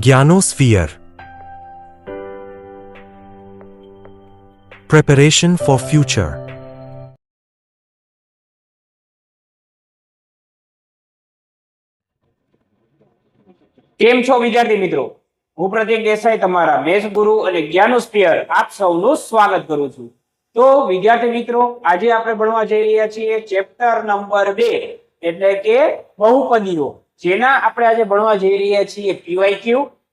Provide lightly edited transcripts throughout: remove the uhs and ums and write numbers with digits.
Gyanosphere. Preparation for future. કેમ છો વિદ્યાર્થી મિત્રો? હું પ્રતીક દેસાઈ તમારા મેથ્સ ગુરુ અને જ્ઞાનોસ્ફિયર આપ સૌનું સ્વાગત કરું છું. તો વિદ્યાર્થી મિત્રો, આજે આપણે ભણવા જઈ રહ્યા છીએ ચેપ્ટર નંબર 2 એટલે કે બહુપદીઓ, જેના આપણે આજે ભણવા જઈ રહ્યા છીએ PYQ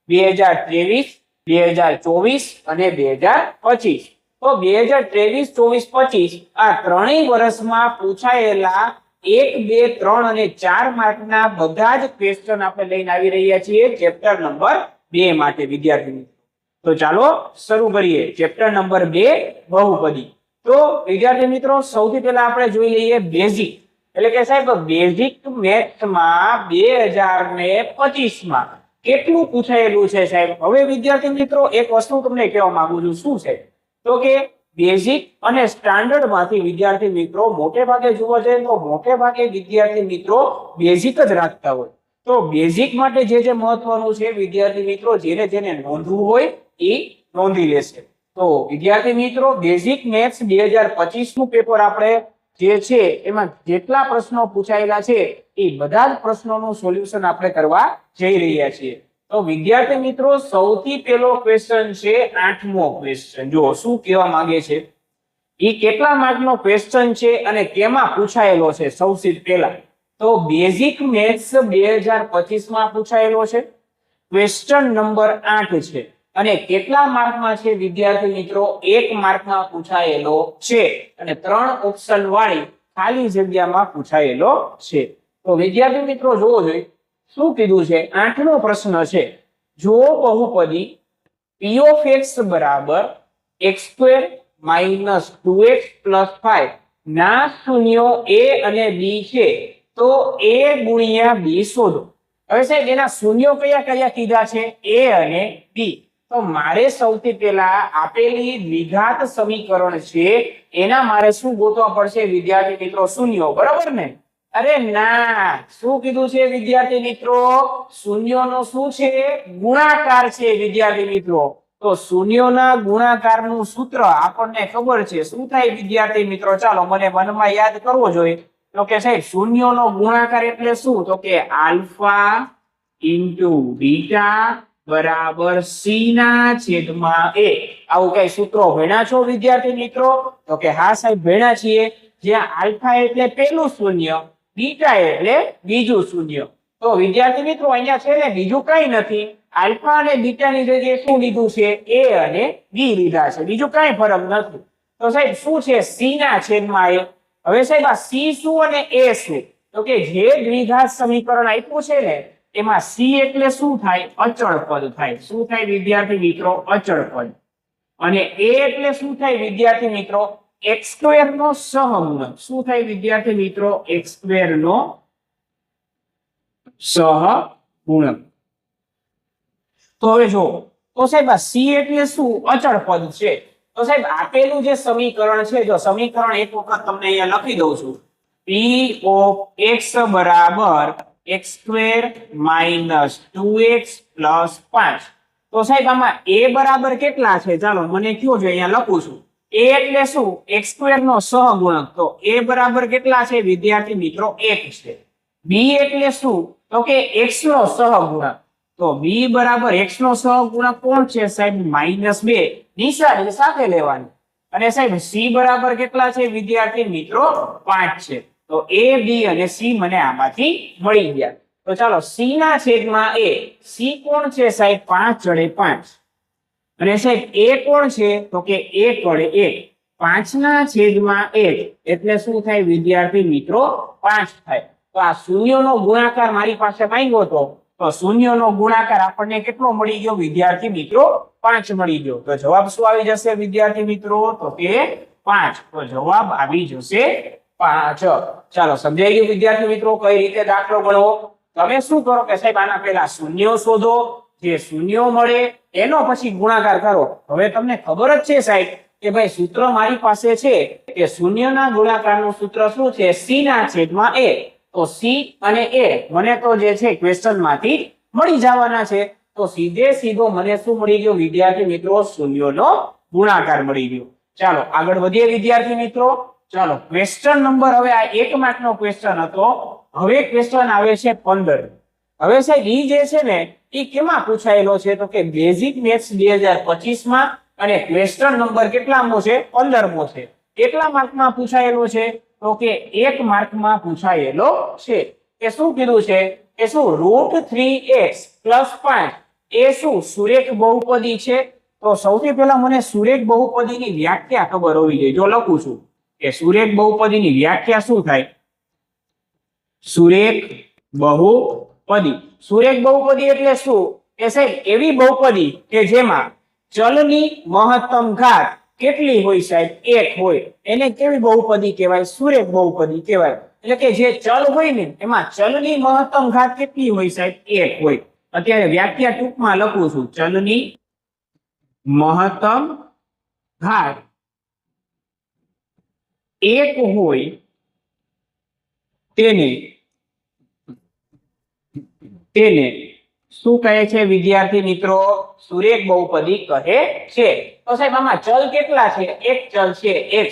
2023, 2024 અને 2025. તો 2023, 24, 25 આ ત્રણેય વર્ષમાં પૂછાયેલા 1, 2, 3 અને 4 માર્કના બધા જ ક્વેશ્ચન આપણે લઈને આવી રહ્યા છીએ ચેપ્ટર નંબર 2 માટે વિદ્યાર્થી મિત્રો. તો ચાલો શરૂ કરીએ ચેપ્ટર નંબર 2 બહુપદી. તો વિદ્યાર્થી મિત્રો, સૌથી પહેલા આપણે જોઈ લઈએ બેઝિક, એટલે કે સાહેબ બેઝિક મેથ્સમાં 2025 માં કેટલું પૂછાયેલું છે સાહેબ. હવે વિદ્યાર્થી મિત્રો, એક વસ્તુ તમને કહેવા માંગુ છું. શું છે તો કે બેઝિક અને સ્ટાન્ડર્ડ માંથી વિદ્યાર્થી મિત્રો મોટે ભાગે જોવા જઈએ તો મોટે ભાગે વિદ્યાર્થી મિત્રો બેઝિક જ રાખતા હોય. તો બેઝિક માટે જે મહત્વનું છે વિદ્યાર્થી મિત્રો, જેને નોંધવું હોય એ નોંધી લેશે. તો વિદ્યાર્થી મિત્રો, બેઝિક મેથ્સ 2025 નું પેપર આપણે જે છે એમાં જેટલા પ્રશ્નો પૂછાયેલા છે એ બધા જ પ્રશ્નોનું સોલ્યુશન આપણે કરવા જઈ રહ્યા છીએ. તો વિદ્યાર્થી મિત્રો, સૌથી પહેલો ક્વેશ્ચન છે 8મો ક્વેશ્ચન. જો શું કહેવા માંગે છે, એ કેટલા માર્કનો ક્વેશ્ચન છે અને કેમાં પૂછાયેલો છે. સૌથી પહેલા તો બેઝિક મેથ્સ 2025 માં પૂછાયેલો છે, ક્વેશ્ચન નંબર 8 છે અને કેટલા માર્કમાં છે વિદ્યાર્થી મિત્રો? 1 માર્કમાં પૂછાયેલો છે અને 3 ઓપ્શન વાળી ખાલી જગ્યામાં પૂછાયેલો છે. તો વિદ્યાર્થી મિત્રો જોવો જોઈએ શું કીધું છે. 8મો પ્રશ્ન છે, જો બહુપદી p of x બરાબર x² - 2x + 5 ના શૂન્યો a અને b છે તો a ગુણ્યા b શોધો. હવે સાહેબ એના શૂન્યો કયા કયા કીધા છે? a અને b. તો મારે સૌથી પહેલા આપેલી દ્વિઘાત સમીકરણ છે એના મારે શું ગોતવા પડશે વિદ્યાર્થી મિત્રો? શૂન્યો, બરાબર ને? અરે ના, શું કીધું છે વિદ્યાર્થી મિત્રો? શૂન્યોનો શું છે? ગુણાકાર છે વિદ્યાર્થી મિત્રો. તો શૂન્યોના ગુણાકારનું સૂત્ર આપણને ખબર છે. શું થાય વિદ્યાર્થી મિત્રો? ચાલો મને મનમાં યાદ કરવો જોઈએ. તો કે સાહેબ શૂન્યોનો ગુણાકાર એટલે શું? તો કે આલ્ફા ઇન્ટુ બીટા બરાબર c ના છેદમાં a. આવું કઈ સૂત્રો ભણ્યા છો વિદ્યાર્થી મિત્રો? તો કે હા સાહેબ ભણ્યા છીએ. જ્યાં આલ્ફા એટલે પહેલું શૂન્ય, બીટા એટલે બીજું શૂન્ય. તો વિદ્યાર્થી મિત્રો અહીંયા છે ને બીજું કઈ નથી. આલ્ફા અને બીટા ની જગ્યાએ શું લીધું છે? a અને b લીધા છે. બીજું કઈ ફરક નથી. તો સાહેબ શું છે? c ના છેદમાં a. હવે સાહેબ આ c શું અને a શું? તો કે જે દ્વિઘાત સમીકરણ આપ્યું છે ને એમાં c એટલે શું થાય? અચળ પદ થાય. શું થાય વિદ્યાર્થી મિત્રો? અચળ પદ. અને a એટલે શું થાય વિદ્યાર્થી મિત્રો? x² નો સહગુણક. શું થાય વિદ્યાર્થી મિત્રો? x² નો સહગુણક. તો હવે જો તો સાહેબ આ c એટલે શું? અચળ પદ છે. તો સાહેબ આપેલું જે સમીકરણ છે, જો સમીકરણ એક વખત તમને અહીંયા લખી દઉં છું. p of x બરાબર x² - 2x + 5. તો સાહેબ આમાં a બરાબર કેટલા છે? ચાલો મને કયો છે, અહીંયા લખું છું. a એટલે શું? x² નો સહગુણક. તો a બરાબર કેટલા છે વિદ્યાર્થી મિત્રો? 1 છે. b એટલે શું? તો કે x નો સહગુણક. તો b બરાબર x નો સહગુણક કોણ છે સાહેબ? -2. નિશાની સાથે લેવાની. અને સાહેબ c બરાબર કેટલા છે વિદ્યાર્થી મિત્રો? 5 છે. તો a, b અને c મને આમાંથી મળી ગયા. તો ચાલો c ના છેદમાં a. c કોણ છે સાહેબ? 5 વડે 5. અને સાહેબ a કોણ છે? તો કે 1 વડે 1. 5 ના છેદમાં 1 એટલે શું થાય વિદ્યાર્થી મિત્રો? 5 થાય. તો આ શૂન્યનો ગુણાકાર મારી પાસે માંગ્યો હતો. તો શૂન્યનો ગુણાકાર આપણને કેટલો મળી ગયો વિદ્યાર્થી મિત્રો? 5 મળી ગયો. તો જવાબ શું આવી જશે વિદ્યાર્થી મિત્રો? તો કે 5. તો જવાબ આવી જશે 5. ચાલો સમજાઈ ગયું વિદ્યાર્થી મિત્રો કઈ રીતે દાખલો ગણવો? તમે શું કરો કે સાહેબ આના પહેલા શૂન્યો શોધો, જે શૂન્યો મળે એનો પછી ગુણાકાર કરો. હવે તમને ખબર જ છે સાહેબ કે ભાઈ સૂત્ર મારી પાસે છે કે શૂન્યના ગુણાકારનું સૂત્ર શું છે? c ના છેદમાં a. તો c અને a મને તો જે છે ક્વેશ્ચન માંથી મળી જવાના છે. તો સીધે સીધો મને શું મળી ગયો વિદ્યાર્થી મિત્રો? શૂન્યનો ગુણાકાર મળી ગયો. ચાલો આગળ વધીએ વિદ્યાર્થી મિત્રો. ચાલો ક્વેશ્ચન નંબર, હવે આ 1 માર્કનો ક્વેશ્ચન હતો. હવે ક્વેશ્ચન આવે છે 15. હવે સાહેબ ઈ જે છે ને એ કેમાં પૂછાયેલો છે? તો કે બેઝિક મેથ્સ 2025 માં, અને ક્વેશ્ચન નંબર કેટલામો છે? 15મો છે. કેટલા માર્કમાં પૂછાયેલો છે? તો કે 1 માર્કમાં પૂછાયેલો છે. કે શું કીધું છે? કે શું √3x + 5 એ શું સુરેખ બહુપદી છે? તો સૌથી પહેલા મને સુરેખ બહુપદીની વ્યાખ્યા ખબર હોવી જોઈએ. જો લખું છું કે સુરેખ બહુપદીની વ્યાખ્યા શું થાય? સુરેખ બહુપદી. સુરેખ બહુપદી એટલે શું? કે સાહેબ એવી બહુપદી કે જેમાં ચલની મહત્તમ ઘાત કેટલી હોય સાહેબ? 1 હોય. એને કેવી બહુપદી કહેવાય? સુરેખ બહુપદી કહેવાય. એટલે કે જે ચલ હોય ને એમાં ચલની મહત્તમ ઘાત કેટલી હોય સાહેબ? 1 હોય. અત્યારે વ્યાખ્યા ટૂંકમાં લખું છું. ચલની મહત્તમ ઘાત 1 હોય તેને શું કહે છે વિદ્યાર્થી મિત્રો? સુરેખ બહુપદી કહે છે. તો સાહેબ આમાં ચલ કેટલા છે? એક ચલ છે x.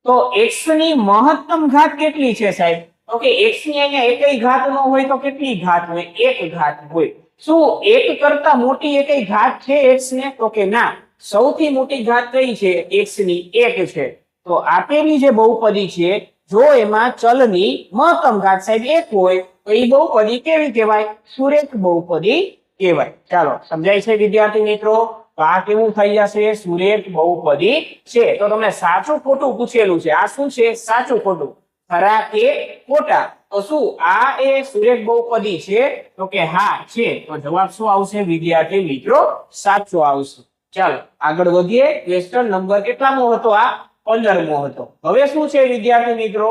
તો x ની મહત્તમ ઘાત કેટલી છે સાહેબ? તો કે x ની અહીંયા એકય ઘાત ન હોય તો કેટલી ઘાત હોય? 1 ઘાત હોય. શું 1 કરતા મોટી એકય ઘાત છે x ને? તો કે ના. સૌથી મોટી ઘાત કઈ છે? x ની 1 છે. તો આપેલી જે બહુપદી છે, જો એમાં ચલની મહત્તમ ઘાત સાહેબ 1 હોય તો એ બહુપદી કેવી કહેવાય? સુરેખ બહુપદી કહેવાય. ચાલો સમજાય છે વિદ્યાર્થી મિત્રો? તો આ કેવું થઈ જશે? સુરેખ બહુપદી છે. તો તમને સાચું ખોટું પૂછેલું છે. આ શું છે? સાચું ખોટું. ખરા કે ખોટા? તો શું આ એ સુરેખ બહુપદી છે? તો કે હા છે. તો જવાબ શું આવશે વિદ્યાર્થી મિત્રો? સાચો આવશે. ચાલો આગળ વધીએ. ક્વેશ્ચન નંબર કેટલામો હતો? આ 15મો હતો. હવે શું છે વિદ્યાર્થી મિત્રો?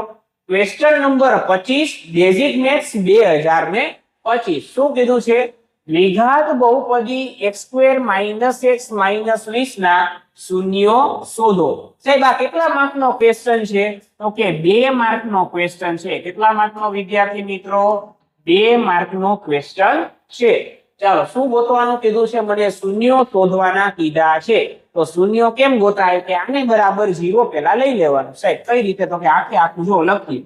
Question number 25 basic maths 2025. શું કીધું છે? દ્વિઘાત બહુપદી x² - x - 20 ના શૂન્યો શોધો. સાહેબ આ કેટલા માર્કનો ક્વેશ્ચન છે? તો કે 2 માર્કનો ક્વેશ્ચન છે. કેટલા માર્કનો વિદ્યાર્થી મિત્રો? 2 માર્કનો ક્વેશ્ચન છે. ચાલો શું ગોતવાનું કીધું છે? મને શૂન્યો શોધવાના કીધા છે. તો શૂન્યો કેમ ગોતાય? કે આને બરાબર 0 પહેલા લઈ લેવાનું. સાહેબ કઈ રીતે? તો કે આખું જો લખી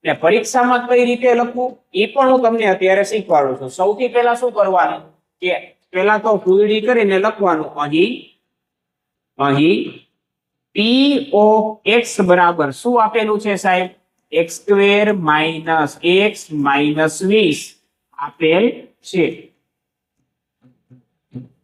ને પરીક્ષામાં કઈ રીતે લખવું એ પણ હું તમને અત્યારે શીખવાડું છું. સૌથી પહેલા શું કરવાનું? કે પહેલા તો ફૂલડી કરીને લખવાનું. અહીં p of x બરાબર શું આપેલું છે સાહેબ? x² - x - 20 આપેલ છે.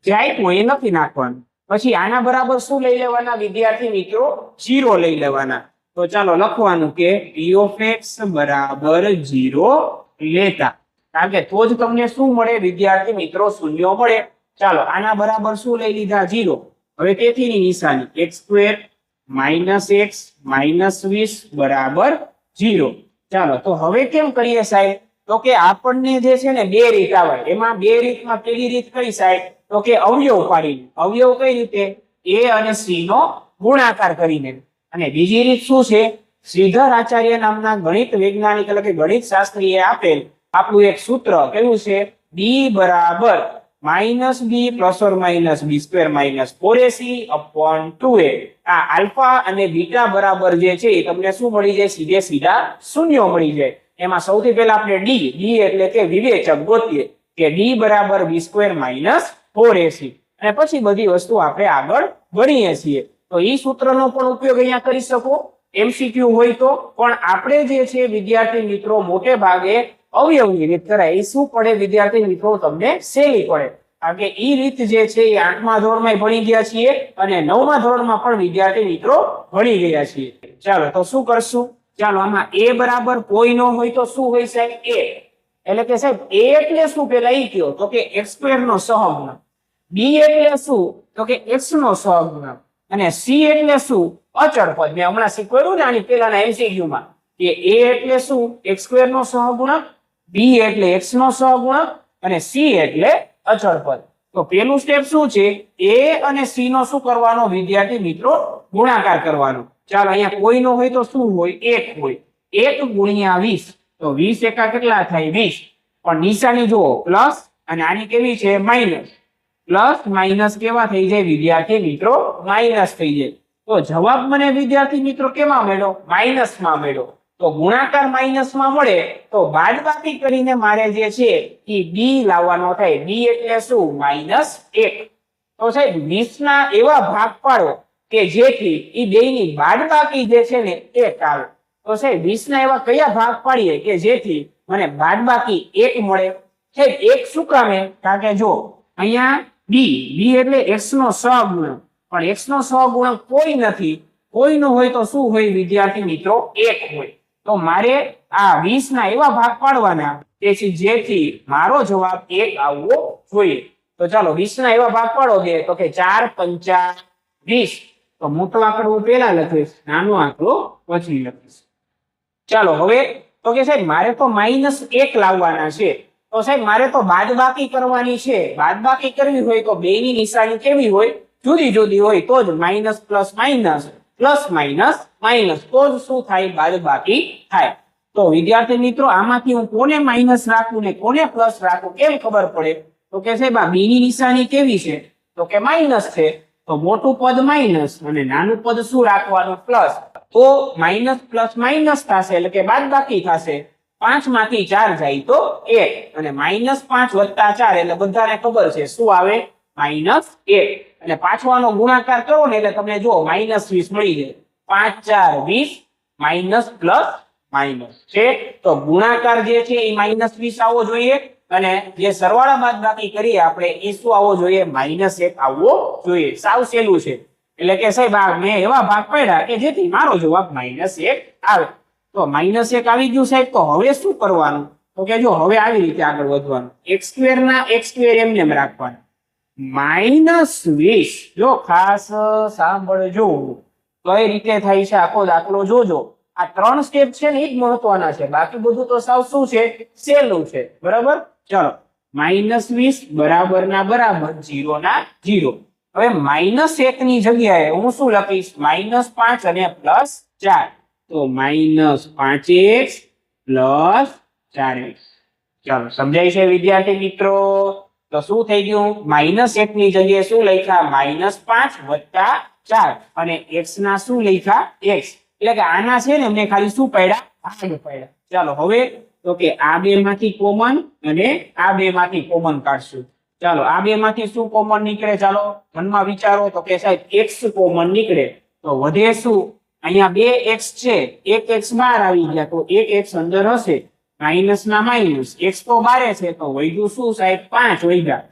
જાય કોઈ નથી નાખવાનું. પછી આના બરાબર શું લઈ લેવાના વિદ્યાર્થી મિત્રો? 0 લઈ લેવાના. તો ચાલો લખવાનું કે p of x બરાબર 0 લેતા. કારણ કે તો જ તમને શું મળે વિદ્યાર્થી મિત્રો? શૂન્યો મળે. ચાલો આના બરાબર શું લઈ લીધા? 0. હવે તેથીની નિશાની x² - x - 20 બરાબર 0. ચાલો તો હવે કેમ કરીએ સાહેબ? તો કે આપણને જે છે ને 2 રીત આવે. એમાં 2 રીતમાં પહેલી રીત કઈ સાહેબ? તો કે અવયવ પાડીને. અવયવ કઈ રીતે? a અને c નો ગુણાકાર કરીને. અને બીજી રીત શું છે? શ્રીધર આચાર્ય નામના ગણિત વૈજ્ઞાનિક એટલે કે ગણિત શાસ્ત્રીએ આપેલ આપણું એક સૂત્ર કેવું છે? d બરાબર -b ± b² - 4ac/2a. આ આલ્ફા અને બીટા બરાબર જે છે એ તમને શું મળી જાય? સીધે સીધા શૂન્યો મળી જાય. એમાં સૌથી પહેલા આપણે d એટલે કે વિવેચક ગોતીએ કે d બરાબર b² - 4ac. અને પછી બધી વસ્તુ આપણે આગળ ગણીએ છીએ. તો ઈ સૂત્રનો પણ ઉપયોગ અહીંયા કરી શકો MCQ હોય તો. પણ આપણે જે છે વિદ્યાર્થી મિત્રો મોટે ભાગે અવયવની રીત કરાય. એ શું પડે વિદ્યાર્થી મિત્રો? તમને સહેલી પડે. કારણ કે ઈ રીત જે છે એ 8મા ધોરણમાં ભણી ગયા છીએ અને 9મા ધોરણમાં પણ વિદ્યાર્થી મિત્રો ભણી ગયા છીએ. ચાલો તો શું કરશું? ચાલો આમાં a બરાબર કોઈ ન હોય તો શું હોય સાહેબ? a. એટલે કે સાહેબ a એટલે શું પેલા ઈ કયો? તો કે x² નો સહગુણક. b એટલે શું? તો કે x નો સહગુણક. અને c એટલે શું? અચળ પદ. મેં હમણાં શીખવાડ્યું ને આની પહેલાના MCQ માં કે a એટલે શું? x² નો સહગુણક, b એટલે x નો સહગુણક અને c એટલે અચળ પદ. તો પેલું સ્ટેપ શું છે? a અને c નો શું કરવાનો વિદ્યાર્થી મિત્રો? ગુણાકાર કરવાનો. ચાલો અહીંયા કોઈ નો હોય તો શું હોય? 1 હોય. 1 × 20. તો 20 એકા કેટલા થાય? 20. પણ નિશાની જુઓ પ્લસ અને આની કેવી છે? માઇનસ. પ્લસ માઇનસ કેવા થઈ જાય વિદ્યાર્થી મિત્રો? માઇનસ થઈ જાય. તો જવાબ મને વિદ્યાર્થી મિત્રો કેમાં મળ્યો? માઇનસમાં મળ્યો. તો ગુણાકાર માઇનસમાં મળે તો બાદબાકી કરીને મારે જે છે એ બી લાવવાનો થાય. બી એટલે શું? -1. તો સાહેબ 20 ના એવા ભાગ પાડો કે જેથી એ બેયની બાદબાકી જે છે ને 1 આવે. તો સાહેબ 20 ના એવા કયા ભાગ પાડીએ કે જેથી મને બાદબાકી 1 મળે? સાહેબ 1 શું કામે? કારણ કે જો અહીંયા બી એટલે x નો સહગુણક, પણ x નો સહગુણક કોઈ નથી. કોઈ નો હોય તો શું હોય વિદ્યાર્થી મિત્રો? 1 હોય. તો મારે આ 20 ના એવા ભાગ પાડવાના તેથી જેથી મારો જવાબ 1 આવવો જોઈએ. તો ચાલો 20 ના એવા ભાગ પાડો દે તો કે 4 પંચા 20. તો મોટો આંકડો હું પહેલા લખીશ, નાનો આંકડો પછી લખીશ. ચાલો હવે તો કે સાહેબ મારે તો -1 લાવવાના છે. તો સાહેબ મારે તો બાદબાકી કરવાની છે. બાદબાકી કરવી હોય તો બેયની નિશાની કેવી હોય? જુદી જુદી હોય. તો જ minus plus minus plus minus minus તો જ શું થાય? બાદબાકી થાય. તો વિદ્યાર્થી મિત્રો આમાંથી હું કોને માઇનસ રાખું ને કોને પ્લસ રાખું કેમ ખબર પડે? તો કે સાહેબ આ બી ની નિશાની કેવી છે? તો કે માઇનસ છે. તો મોટું પદ માઇનસ અને નાનું પદ શું રાખવાનું? પ્લસ. તો માઇનસ પ્લસ માઇનસ થશે એટલે કે બાદબાકી થશે. 5 માંથી 4 જાય તો 1 અને -5 વત્તા 4 એટલે બધાને ખબર છે શું આવે? -1. અને પાછવાનો ગુણાકાર કરો ને એટલે તમને જો -20 મળી જાય. 5 4 20 માઇનસ પ્લસ માઇનસ છે. તો ગુણાકાર જે છે એ -20 આવવો જોઈએ અને જે સરવાળા બાદબાકી કરીએ આપણે એ શું આવવો જોઈએ? -1 આવવો જોઈએ. સાવ સહેલું છે. એટલે કે સાહેબ આ મેં એવા ભાગ પાડ્યા કે જેથી મારો જવાબ -1 આવે. તો -1 આવી ગયું સાહેબ. તો હવે શું કરવાનું? તો કે જો હવે આવી રીતે આગળ વધવાનું. x² ના x² એમને એમ રાખવાના. -20 જો ખાસ સાંભળજો કઈ રીતે થાય છે આખો દાખલો જોજો. આ 3 સ્ટેપ છે ને એ જ મહત્વના છે. બાકી બધું તો સાવ શું છે? સહેલું છે. બરાબર. ચલો -20 બરાબર ના બરાબર 0 ના 0. હવે -1 ની જગ્યાએ હું શું લખીશ? -5 અને +4. તો -5x + 4x. ચાલો સમજાય છે વિદ્યાર્થી મિત્રો? તો શું થઈ ગયું? -1 ની જગ્યાએ શું લખ્યા? -5 વત્તા 4 અને x ના શું લખ્યા? x. એટલે કે આના છે ને એમને ખાલી શું પાડ્યા? ભાગ પાડ્યા. ચાલો હવે તો કે આ બે માંથી કોમન અને આ બે માંથી કોમન કાઢશું. ચાલો આ બે માંથી શું કોમન નીકળે? ચાલો મનમાં વિચારો. તો કે સાહેબ x કોમન નીકળે તો વધે શું? અહીંયા 2x છે, 1x બહાર આવી ગયા તો 1x અંદર હશે. માઇનસ ના માઇનસ, x તો બારે છે તો વધ્યું શું સાહેબ? 5 વધ્યા.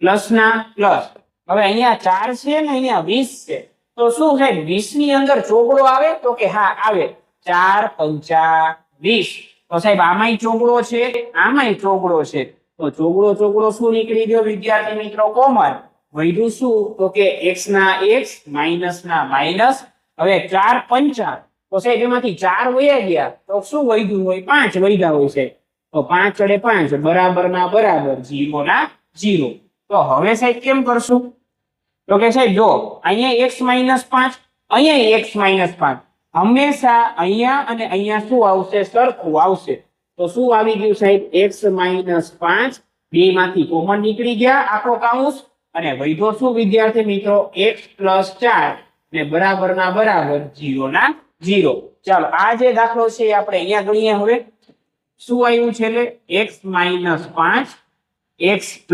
પ્લસ ના પ્લસ. હવે અહીંયા 4 છે ને અહીંયા 20 છે તો શું સાહેબ 20 ની અંદર ચોગડો આવે? તો કે હા આવે. 4 પંચા 20. તો સાહેબ આમાંય ચોગડો છે, આમાંય ચોગડો છે. તો ચોગડો શું નીકળી ગયો વિદ્યાર્થી મિત્રો? કોમન. વધ્યું શું? તો કે x ના x માઇનસ ના માઇનસ. હવે 4 પંચા તો સાહેબ એમાંથી 4 વયા ગયા તો શું વધ્યું હોય? 5 વધ્યા હોય છે. તો 5 વડે 5 બરાબર ના બરાબર 0 ના 0. તો હવે સાહેબ કેમ કરશું? તો કે સાહેબ જો અહીંયા x -5 અહીંયા x -5 હંમેશા અહીંયા અને અહીંયા શું આવશે? સરખું આવશે. તો શું આવી ગયું સાહેબ? x -5 બે માંથી કોમન નીકળી ગયા આખો કાઉન્સ અને વધ્યો શું વિદ્યાર્થી મિત્રો? x + 4 ને બરાબર ના બરાબર 0 ના 0. ચાલો આ જે દાખલો છે આપણે અહીંયા ગણીએ. હવે શું આવ્યું છેલ્લે? x -5 x +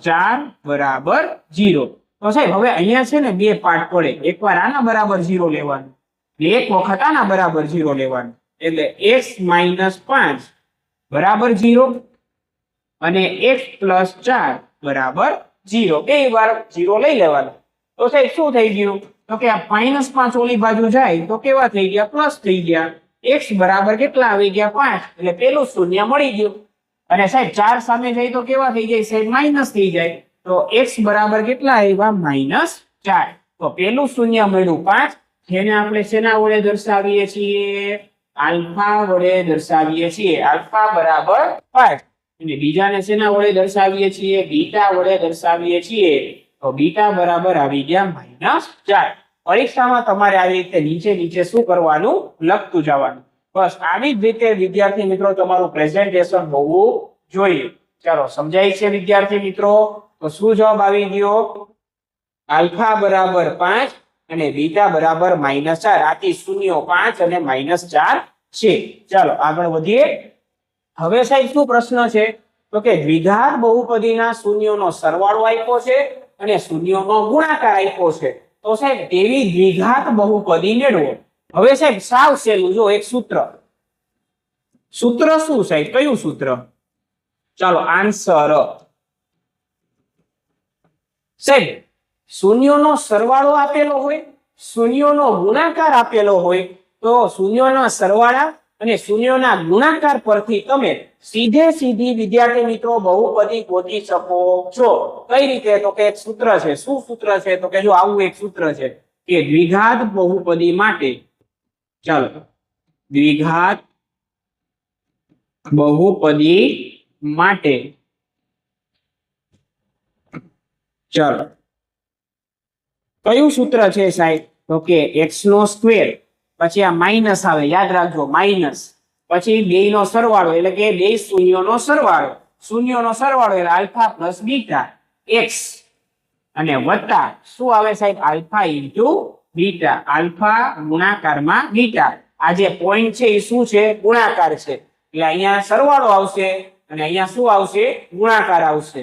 4 બરાબર 0. તો સાહેબ હવે અહીંયા છે ને બે પાર્ટ પડે. એકવાર આના બરાબર 0 લેવાનું ને એક વખત આના બરાબર 0 લેવાનું. એટલે x -5 બરાબર 0 અને x + 4 બરાબર 0. બે વાર 0 લઈ લેવાનું. તો સાહેબ શું થઈ ગયું? તો કે આ -5 ઓલી બાજુ જાય તો કેવા થઈ ગયા? પ્લસ થઈ ગયા. x બરાબર કેટલા આવી ગયા? 5. એટલે પેલું શૂન્ય મળી ગયું. અને સાહેબ 4 સામે જાય તો કેવા થઈ જાય? સાહેબ માઇનસ થઈ જાય. તો x બરાબર કેટલા આવ્યા? -4. તો પેલું શૂન્ય મળ્યું 5 જેને આપણે શેના વડે દર્શાવીએ છીએ? આલ્ફા વડે દર્શાવીએ છીએ. આલ્ફા બરાબર 5. અને બીજાને શેના વડે દર્શાવીએ છીએ? બીટા વડે દર્શાવીએ છીએ. તો બીટા બરાબર આવી ગયા -4. પરીક્ષામાં તમારે આવી રીતે નીચે શું કરવાનું? લખતું જવાનું. બસ આવી જ રીતે વિદ્યાર્થી મિત્રો તમારું પ્રેઝન્ટેશન હોવું જોઈએ. ચાલો સમજાય છે વિદ્યાર્થી મિત્રો? તો શું જવાબ આવી ગયો? આલ્ફા બરાબર 5 અને બીટા બરાબર -4. આથી શૂન્યો 5 અને -4 છે. ચાલો આગળ વધીએ. હવે સાહેબ શું પ્રશ્ન છે? તો કે દ્વિઘાત બહુપદીના શૂન્યોનો સરવાળો આપ્યો છે અને શૂન્યોનો ગુણાકાર આપ્યો છે. તો સાહેબ તેવી દ્વિઘાત બહુપદી મેળવો. હવે સાહેબ સાવ સહેલું, જો એક સૂત્ર શું સાહેબ? કયું સૂત્ર? ચાલો આન્સર સાહેબ, શૂન્યોનો સરવાળો આપેલો હોય, શૂન્યોનો ગુણાકાર આપેલો હોય, તો શૂન્યોના સરવાળા અને શૂન્યોના ગુણાકાર પરથી તમે સીધી વિદ્યાર્થી મિત્રો બહુપદી ગોતી શકો છો. કઈ રીતે? તો કે એક સૂત્ર છે. શું સૂત્ર છે? તો કે જો આવું એક સૂત્ર છે કે દ્વિઘાત બહુપદી માટે, ચાલો દ્વિઘાત બહુપદી માટે, ચાલો કયું સૂત્ર છે સાહેબ? તો કે x નો સ્ક્વેર, પછી આ માઇનસ આવે, યાદ રાખજો માઇનસ, પછી બે નો સરવાળો એટલે કે બે શૂન્યોનો સરવાળો, શૂન્યોનો સરવાળો એટલે આલ્ફા પ્લસ બીટા x અને વત્તા શું આવે સાહેબ? આલ્ફા ઇન્ટુ બીટા, આલ્ફા ગુણાકારમાં બીટા. આ જે પોઈન્ટ છે એ શું છે? ગુણાકાર છે. એટલે અહીંયા સરવાળો આવશે અને અહીંયા શું આવશે? ગુણાકાર આવશે.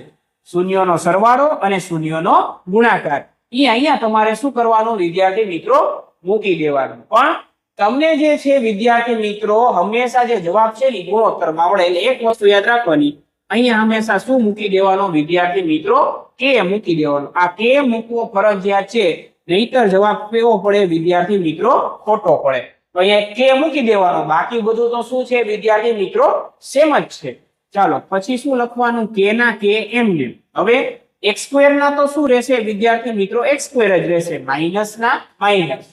શૂન્યોનો સરવાળો અને શૂન્યોનો ગુણાકાર એ અહીંયા તમારે શું કરવાનું વિદ્યાર્થી મિત્રો? મૂકી દેવાનું. પણ તમને જે છે વિદ્યાર્થી મિત્રો હંમેશા જે જવાબ છે એ ગુણોત્તરમાં મળે. એટલે એક વસ્તુ યાદ રાખવાની, અહીંયા હંમેશા શું મૂકી દેવાનો વિદ્યાર્થી મિત્રો? કે મૂકી દેવાનો. આ કે મૂકવો ફરજિયાત છે, નહીતર જવાબ કેવો પડે વિદ્યાર્થી મિત્રો? ખોટો પડે. તો અહીંયા કે મૂકી દેવાનો, બાકી બધું તો શું છે વિદ્યાર્થી મિત્રો? સેમ જ છે. ચાલો પછી શું લખવાનું? કે ના કે એમને. હવે x² ના તો શું રહેશે વિદ્યાર્થી મિત્રો? x² જ રહેશે, માઇનસ ના માઇનસ.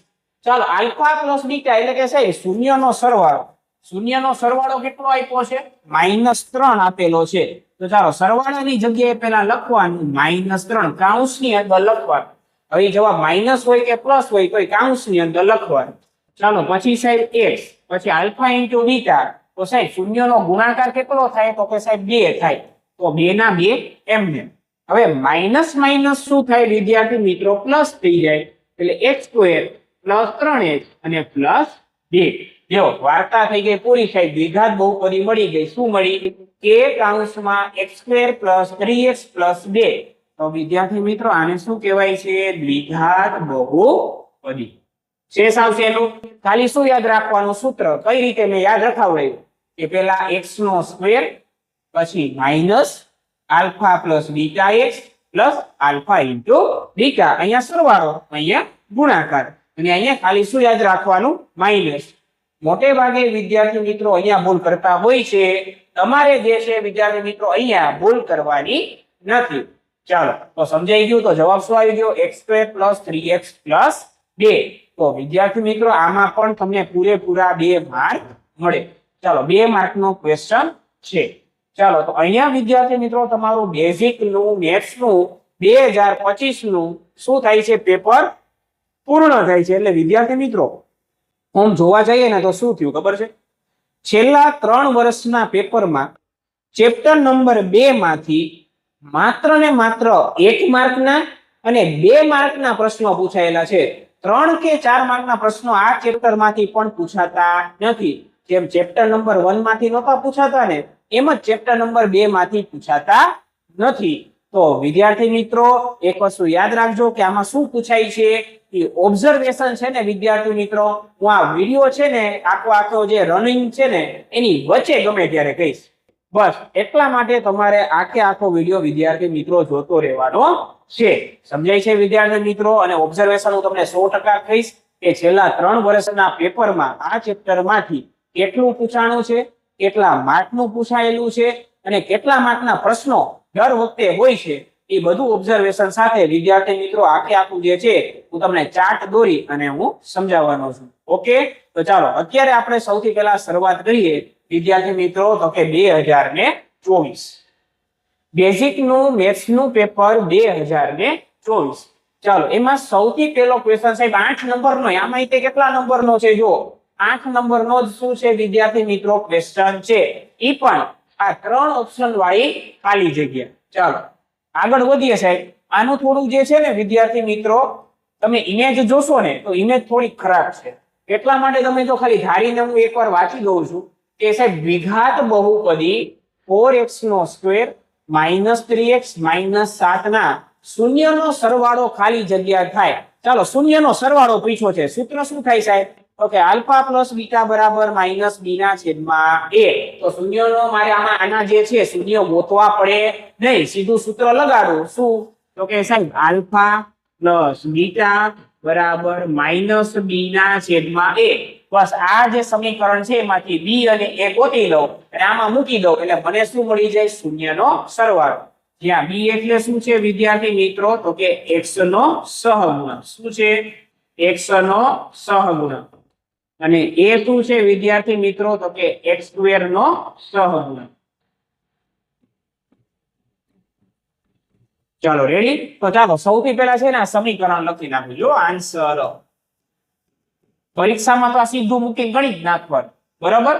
ચાલો આલ્ફા પ્લસ બીટા એટલે કે સાહેબ શૂન્યનો સરવાળો. શૂન્યનો સરવાળો કેટલો આપ્યો છે? -3 આપેલો છે. તો ચાલો સરવાળાની જગ્યાએ પહેલા લખવાનું -3, કાઉન્સની અંદર લખવાનું. હવે જવાબ માઇનસ હોય કે પ્લસ હોય તો કાઉન્સની અંદર લખવાનું. ચાલો પછી સાહેબ x, પછી આલ્ફા ઇન્ટુ બીટા. તો સાહેબ શૂન્યનો ગુણાકાર કેટલો થાય? તો કે સાહેબ 2 થાય. તો 2 ના 2 એમને. હવે માઇનસ માઇનસ શું થાય વિદ્યાર્થી મિત્રો? પ્લસ થઈ જાય. એટલે x² પ્લસ 3x અને પ્લસ 2. જો વાર્તા થઈ ગઈ પૂરી સાહેબ. દ્વિઘાત બહુપદી મળી ગઈ. શું મળી? કે કાઉન્સમાં x² પ્લસ 3x પ્લસ 2. તો વિદ્યાર્થી મિત્રો આને શું કહેવાય છે? દ્વિઘાત બહુપદી. શેષ આવશે એનું. ખાલી શું યાદ રાખવાનું સૂત્ર? કઈ રીતે મેં યાદ રખાવડાવ્યું કે પેલા x નો સ્ક્વેર, પછી minus alpha plus beta x plus alpha into beta. અહીંયા સરવાળો, અહીંયા ગુણાકાર અને અહીંયા ખાલી શું યાદ રાખવાનું? માઇનસ. મોટે ભાગે વિદ્યાર્થી મિત્રો અહીંયા ભૂલ કરતા હોય છે. તમારે જે છે વિદ્યાર્થી મિત્રો અહીંયા ભૂલ કરવાની નથી. ચાલો તો સમજાઈ ગયું. તો જવાબ શું આવી ગયો? x² plus 3x plus 2. તો વિદ્યાર્થી મિત્રો આમાં પણ તમને પૂરેપૂરા 2 માર્ક મળે. ચાલો 2 માર્કનો ક્વેશ્ચન છે. ચાલો તો અહીંયા વિદ્યાર્થી મિત્રો તમારું બેઝિક નું મેથ્સ નું 2025 નું શું થાય છે? પેપર પૂર્ણ થાય છે. એટલે વિદ્યાર્થી મિત્રો આમ જોવા જઈએ ને તો શું થયું ખબર છે? છેલ્લા 3 વર્ષના પેપરમાં ચેપ્ટર નંબર 2 માંથી માત્ર ને માત્ર 1 માર્કના અને 2 માર્કના પ્રશ્નો પૂછાયેલા છે. 3 કે 4 માર્કના પ્રશ્નો આ ચેપ્ટર માંથી પણ પૂછાતા નથી. જેમ ચેપ્ટર નંબર 1 માંથી નહોતા પૂછાતા ને, એમ જ ચેપ્ટર નંબર 2 માંથી પૂછાતા નથી. તો વિદ્યાર્થી મિત્રો એક વસ્તુ યાદ રાખજો કે આમાં શું પૂછાય છે એ ઓબ્ઝર્વેશન છે ને વિદ્યાર્થી મિત્રો, હું આ વિડીયો છે ને આખો જે રનિંગ છે ને એની વચ્ચે ગમે ત્યારે કહીશ. બસ એટલા માટે તમારે આખો વિડીયો વિદ્યાર્થી મિત્રો જોતો રહેવાનો છે. સમજાય છે વિદ્યાર્થી મિત્રો? અને ઓબ્ઝર્વેશન હું તમને 100% કહીશ કે છેલ્લા 3 વર્ષના પેપરમાં આ ચેપ્ટરમાંથી કેટલું પૂછાણું છે, કેટલા માર્કનું પૂછાયેલું છે અને કેટલા માર્કના પ્રશ્નો દર વખતે હોય છે એ બધું ઓબ્ઝર્વેશન સાથે વિદ્યાર્થી મિત્રો આખું જે છે હું તમને ચાર્ટ દોરી અને હું સમજાવવાનો છું. ઓકે, તો ચાલો અત્યારે આપણે સૌથી પહેલા શરૂઆત કરીએ વિદ્યાર્થી મિત્રો તો કે 2024 બેઝિક નું મેથ્સ નું પેપર 2024. ચાલો એમાં સૌથી પહેલો ક્વેશ્ચન સાહેબ 8 નંબરનો. આમાં તે કેટલા નંબરનો છે? જો 8 નંબરનો જ શું છે વિદ્યાર્થી મિત્રો? ક્વેશ્ચન છે. ઈ પણ આ 3 ઓપ્શન વાળી ખાલી જગ્યા. ચાલો આગળ વધીએ સાહેબ. આનું થોડું જે છે ને વિદ્યાર્થી મિત્રો, તમે ઇમેજ જોશો ને તો ઇમેજ થોડી ખરાબ છે. એટલા માટે તમે જો ખાલી ધારીને હું એકવાર વાંચી દઉં છું કે સાહેબ દ્વિઘાત બહુપદી 4x નો સ્ક્વેર -3x -7 ના શૂન્યનો સરવાળો ખાલી જગ્યા થાય. ચાલો શૂન્યનો સરવાળો પૂછ્યો છે. સૂત્ર શું થાય સાહેબ? તો કે આલ્ફા પ્લસ બીટા બરાબર -b ના છેદમાં a. તો શૂન્યનો મારે આના જે છે શૂન્ય ગોતવા પડે નહીં, સીધું સૂત્ર લગાડું. શું? તો કે સાહેબ આલ્ફા પ્લસ બીટા બરાબર -b ના છેદમાં a. બસ આ જે સમીકરણ છે એમાંથી b અને a ગોતી લઉં અને આમાં મૂકી દઉં એટલે મને શું મળી જાય? શૂન્યનો સરવાળો. જ્યાં b એટલે શું છે વિદ્યાર્થી મિત્રો? તો કે x નો સહગુણક. શું છે? x નો સહગુણક. અને a શું છે વિદ્યાર્થી મિત્રો? તો કે x² નો સહગુણક. ચાલો રેડી? તો ચાલો સૌથી પહેલા છે ને આ સમીકરણ લખી નાખું. જો આન્સર પરીક્ષામાં તો આ સીધું મૂકી ગણિત નાખવાનું, બરાબર?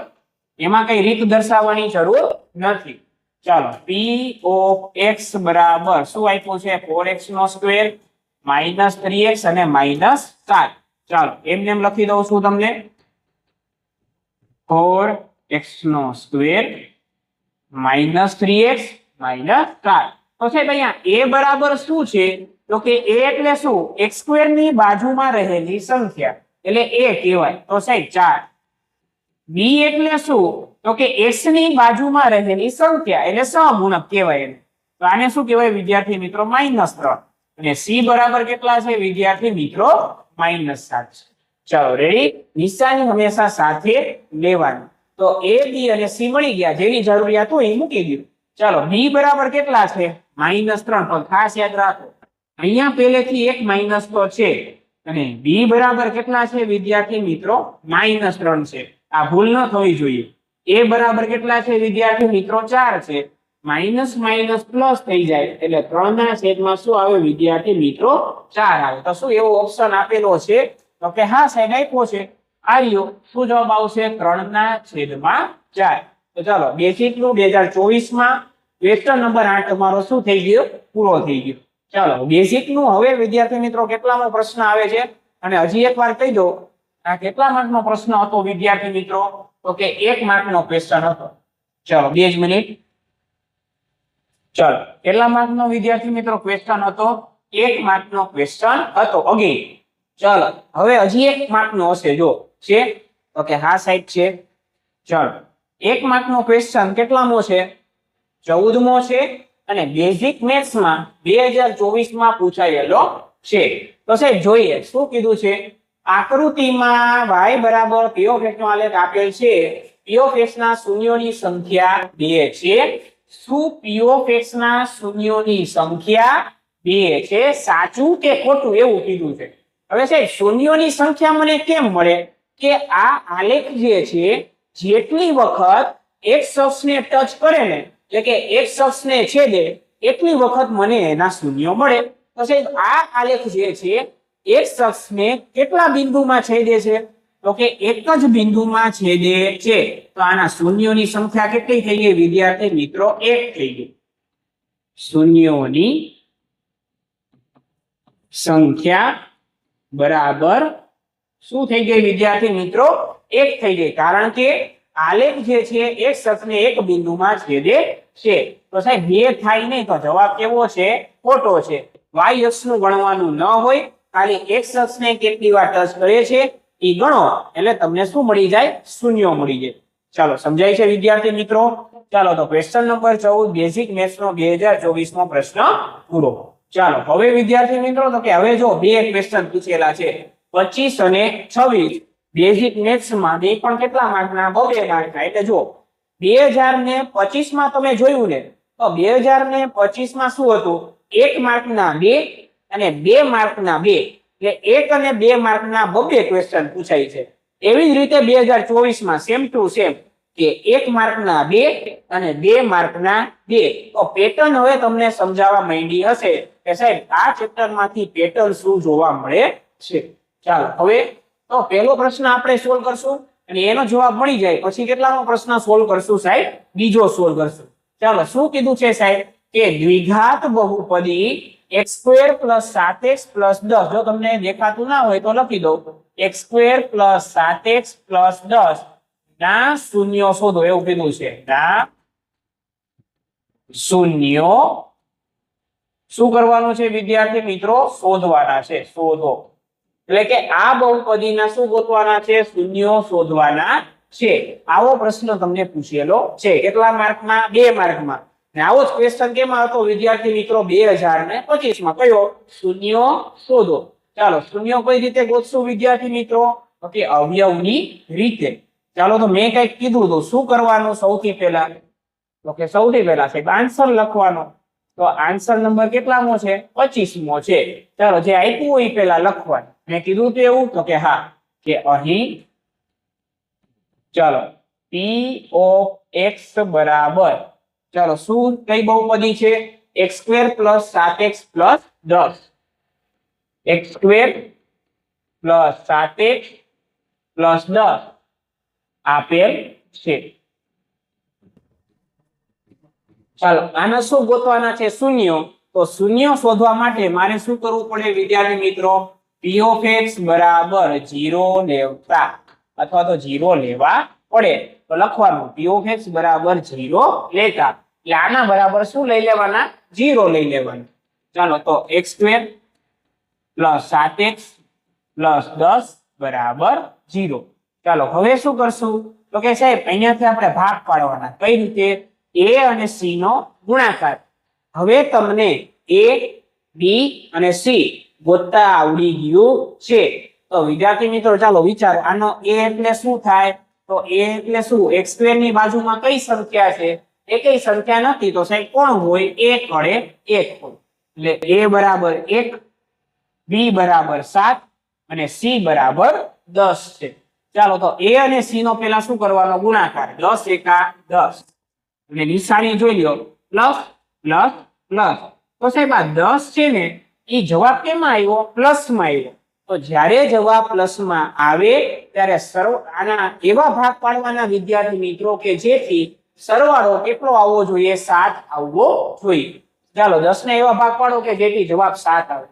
એમાં કઈ રીત દર્શાવવાની જરૂર નથી. ચાલો p ઓફ x બરાબર શું આપ્યું છે? 4x નો સ્ક્વેર -3x અને -7. ચાલો એમને એમ લખી દઉં છું તમને. 4x નો સ્ક્વેર -3x -7. તો સાહેબ અહીંયા a બરાબર શું છે? તો કે a એટલે શું? x² ની બાજુમાં રહેલી સંખ્યા એટલે a કહેવાય. તો સાહેબ 4. b એટલે શું? તો કે x ની બાજુમાં રહેલી સંખ્યા એટલે સહગુણક કહેવાય. તો આને શું કહેવાય વિદ્યાર્થી મિત્રો? -3. અને c બરાબર કેટલા છે વિદ્યાર્થી મિત્રો? -7 છે. ચાલો રેડી? નિશાની હંમેશા સાથે લેવાની. તો a b અને c મળી ગયા. જેની જરૂરિયાત હોય એ મૂકી દો. ચાલો b બરાબર કેટલા છે? -3. પણ ખાસ યાદ રાખો અહીંયા પહેલેથી એક માઇનસ તો છે અને b બરાબર કેટલા છે વિદ્યાર્થી મિત્રો? -3 છે. આ ભૂલ ન થવી જોઈએ. a બરાબર કેટલા છે વિદ્યાર્થી મિત્રો? 4 છે. માઇનસ માઇનસ પ્લસ થઈ જાય એટલે 3 ના છેદમાં શું આવે વિદ્યાર્થી મિત્રો? 4 આવે. તો શું એવો ઓપ્શન આપેલો છે? તો કે હા સાહેબ આપ્યો છે. આ રહ્યો. શું જવાબ આવશે? 3 ના છેદમાં 4. તો ચાલો બેઝિક નું 2024 માં ક્વેશ્ચન નંબર 8 તમારો શું થઈ ગયો? પૂરો થઈ ગયો. ચાલો બેઝિક નું હવે વિદ્યાર્થી મિત્રો કેટલામો પ્રશ્ન આવે છે? અને હજી એકવાર કહી દો આ કેટલા માર્કનો પ્રશ્ન હતો વિદ્યાર્થી મિત્રો? તો કે 1 માર્કનો ક્વેશ્ચન હતો. ચાલો 2 જ મિનિટ. ચાલો કેટલા માર્કનો વિદ્યાર્થી મિત્રો ક્વેશ્ચન હતો? 1 માર્કનો ક્વેશ્ચન હતો. અગેન ચાલો હવે હજી 1 માર્કનો હશે. જો છે તો કે હા સાઈડ છે. ચાલો 1 માર્કનો ક્વેશ્ચન કેટલામો છે? 14મો છે અને બેઝિક મેથ્સ માં 2024 માં પૂછાયેલો છે. તો સાહેબ જોઈએ શું કીધું છે. આકૃતિમાં y બરાબર p of x નો આલેખ આપેલ છે. p of x ના શૂન્યોની સંખ્યા 2 છે. શું p of x ના શૂન્યોની સંખ્યા 2 છે? સાચું કે ખોટું એવું કીધું છે. હવે સાહેબ શૂન્યોની સંખ્યા મને કેમ મળે? કે આ આલેખ જે છે જેટલી વખત x અક્ષને ટચ કરે ને એટલે કે x અક્ષને છેદે એટલી વખત મને એના શૂન્યો મળે. તો સાહેબ આ આલેખ જે છે x અક્ષને કેટલા બિંદુમાં છેદે છે? તો કે એક જ બિંદુમાં છેદે છે. તો આના શૂન્યોની સંખ્યા કેટલી થઈ ગઈ વિદ્યાર્થી મિત્રો? 1 થઈ ગઈ. શૂન્યોની સંખ્યા બરાબર શું થઈ ગઈ વિદ્યાર્થી મિત્રો? 1 થઈ ગઈ. કારણ કે આલેખ જે છે x અક્ષને એક બિંદુમાં છેદે છે. તો સાહેબ 2 થાય નહીં તો જવાબ કેવો છે? ખોટો છે. y અક્ષનું ગણવાનું ન હોય, ખાલી x અક્ષને કેટલી વાર ટચ કરે છે એ ગણો એટલે તમને શું મળી જાય? શૂન્યો મળી જાય. ચાલો સમજાય છે વિદ્યાર્થી મિત્રો? ચાલો તો ક્વેશ્ચન નંબર 14 બેઝિક મેથ્સ નો 2024 નો પ્રશ્ન પૂરો. ચાલો હવે વિદ્યાર્થી મિત્રો તો કે હવે જો બે ક્વેશ્ચન પૂછેલા છે 25 અને 26 બેઝિક મેથ્સ માં. બે પણ કેટલા માર્કના? 2 માર્કના. એટલે જો 2025 માં તમે જોયું ને તો 2025 માં શું હતું? 1 માર્કના 2 અને 2 માર્કના 2 એટલે 1 અને 2 માર્કના 2 ક્વેશ્ચન પૂછાય છે. એવી જ રીતે 2024 માં સેમ ટુ સેમ કે 1 માર્કના 2 અને 2 માર્કના 2. તો પેટર્ન હવે તમને સમજાવવા માંડી હશે કે સાહેબ આ ચેપ્ટર માંથી પેટર્ન શું જોવા મળે છે. ચાલો હવે તો પહેલો પ્રશ્ન આપણે સોલ્વ કરશું અને એનો જવાબ મળી જાય પછી કેટલામો પ્રશ્ન સોલ્વ કરશું સાહેબ? બીજો સોલ્વ કરશું. ચાલો શું કીધું છે સાહેબ? કે દ્વિઘાત બહુપદી x² + 7x + 10, જો તમને દેખાતું ના હોય તો લખી દો x² + 7x + 10 ના શૂન્યો શોધો, એવું કીધું છે. ના શૂન્યો શું કરવાનું છે વિદ્યાર્થી મિત્રો? શોધવાના છે. શોધો એટલે કે આ બહુપદીના શું ગોતવાના છે? શૂન્યો શોધવાના છે. આવો પ્રશ્ન તમને પૂછેલો છે. કેટલા માર્કમાં? 2 માર્કમાં. ને આવો જ ક્વેશ્ચન કેમાં હતો વિદ્યાર્થી મિત્રો? 2025 માં. કયો? શૂન્યો શોધો. ચાલો, શૂન્યો કઈ રીતે ગોતશું વિદ્યાર્થી મિત્રો? તો કે અવયવની રીતે. ચાલો, તો મેં કંઈક કીધું તો શું કરવાનું સૌથી પહેલા? તો કે સૌથી પહેલા સાહેબ આન્સર લખવાનો. તો આન્સર નંબર કેટલામો છે? 25મો છે. ચાલો, જે આપ્યું હોય પહેલા લખવાનું. મેં કીધું તો એવું? તો કે હા, કે અહીં ચાલો p of x બરાબર, ચાલો શું કઈ બહુપદી છે? x² + 7x + 10. x² + 7x + 10 આપેલ છે. ચાલો, આને શું ગોતવાના છે? શૂન્યો. તો શૂન્યો શોધવા માટે મારે શું કરવું પડે વિદ્યાર્થી મિત્રો? p of x બરાબર 0 લેતા અથવા તો 0 લેવા પડે. તો લખવાનું p of x બરાબર 0 લેતા, એટલે આના બરાબર શું લઈ લેવાના? 0 લઈ લેવાના. ચાલો, તો x² + 7x + 10 બરાબર 0. ચાલો, હવે શું કરશું? તો કે સાહેબ અહીંયાથી આપણે ભાગ પાડવાના. કઈ રીતે? a અને c નો ગુણાકાર. હવે તમને a, b અને c ગોતતા આવડી ગયું છે. તો વિદ્યાર્થી મિત્રો ચાલો વિચારો, આનો a એટલે શું થાય? તો a એટલે શું? x² ની બાજુમાં કઈ સંખ્યા છે? એકય સંખ્યા નથી, તો સાહેબ કોણ હોય? 1 વડે 1 હોય. એટલે a બરાબર 1, b બરાબર 7 અને c બરાબર 10 છે. ચાલો, તો a અને c નો પેલા શું કરવાનો? ગુણાકાર. 10 એકા 10 એટલે નિશાની જોઈ લ્યો, પ્લસ પ્લસ પ્લસ. તો સાહેબ આ 10 છે ને એ જવાબ કેમાં આવ્યો? પ્લસમાં આવ્યો. તો જ્યારે જવાબ પ્લસમાં આવે ત્યારે આના એવા ભાગ પાડવાના વિદ્યાર્થી મિત્રો કે જેથી સરવાળો કેટલો આવવો જોઈએ? 7 આવવો જોઈએ. ચાલો, 10 ને એવા ભાગ પાડો કે જેથી જવાબ 7 આવે.